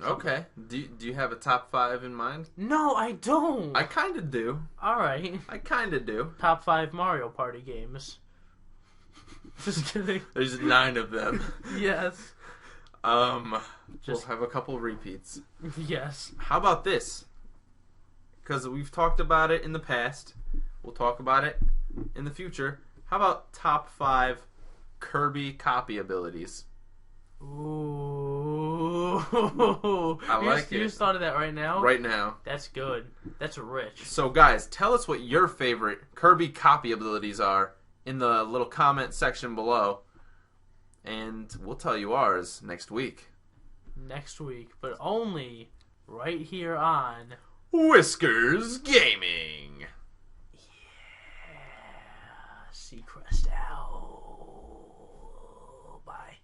[SPEAKER 2] Okay. Do you have a top 5 in mind?
[SPEAKER 1] No, I don't.
[SPEAKER 2] I kind of do.
[SPEAKER 1] Alright.
[SPEAKER 2] I kind of do.
[SPEAKER 1] Top 5 Mario Party games. Just kidding.
[SPEAKER 2] There's 9 of them.
[SPEAKER 1] Yes.
[SPEAKER 2] We'll have a couple repeats.
[SPEAKER 1] Yes.
[SPEAKER 2] How about this? Because we've talked about it in the past. We'll talk about it in the future. How about top 5 Kirby copy abilities?
[SPEAKER 1] Ooh.
[SPEAKER 2] I like it.
[SPEAKER 1] You just thought of that right now?
[SPEAKER 2] Right now.
[SPEAKER 1] That's good. That's rich.
[SPEAKER 2] So guys, tell us what your favorite Kirby copy abilities are in the little comment section below. And we'll tell you ours next week.
[SPEAKER 1] Next week, but only right here on
[SPEAKER 2] Whiskers Gaming.
[SPEAKER 1] Yeah. Seacrest out. Bye.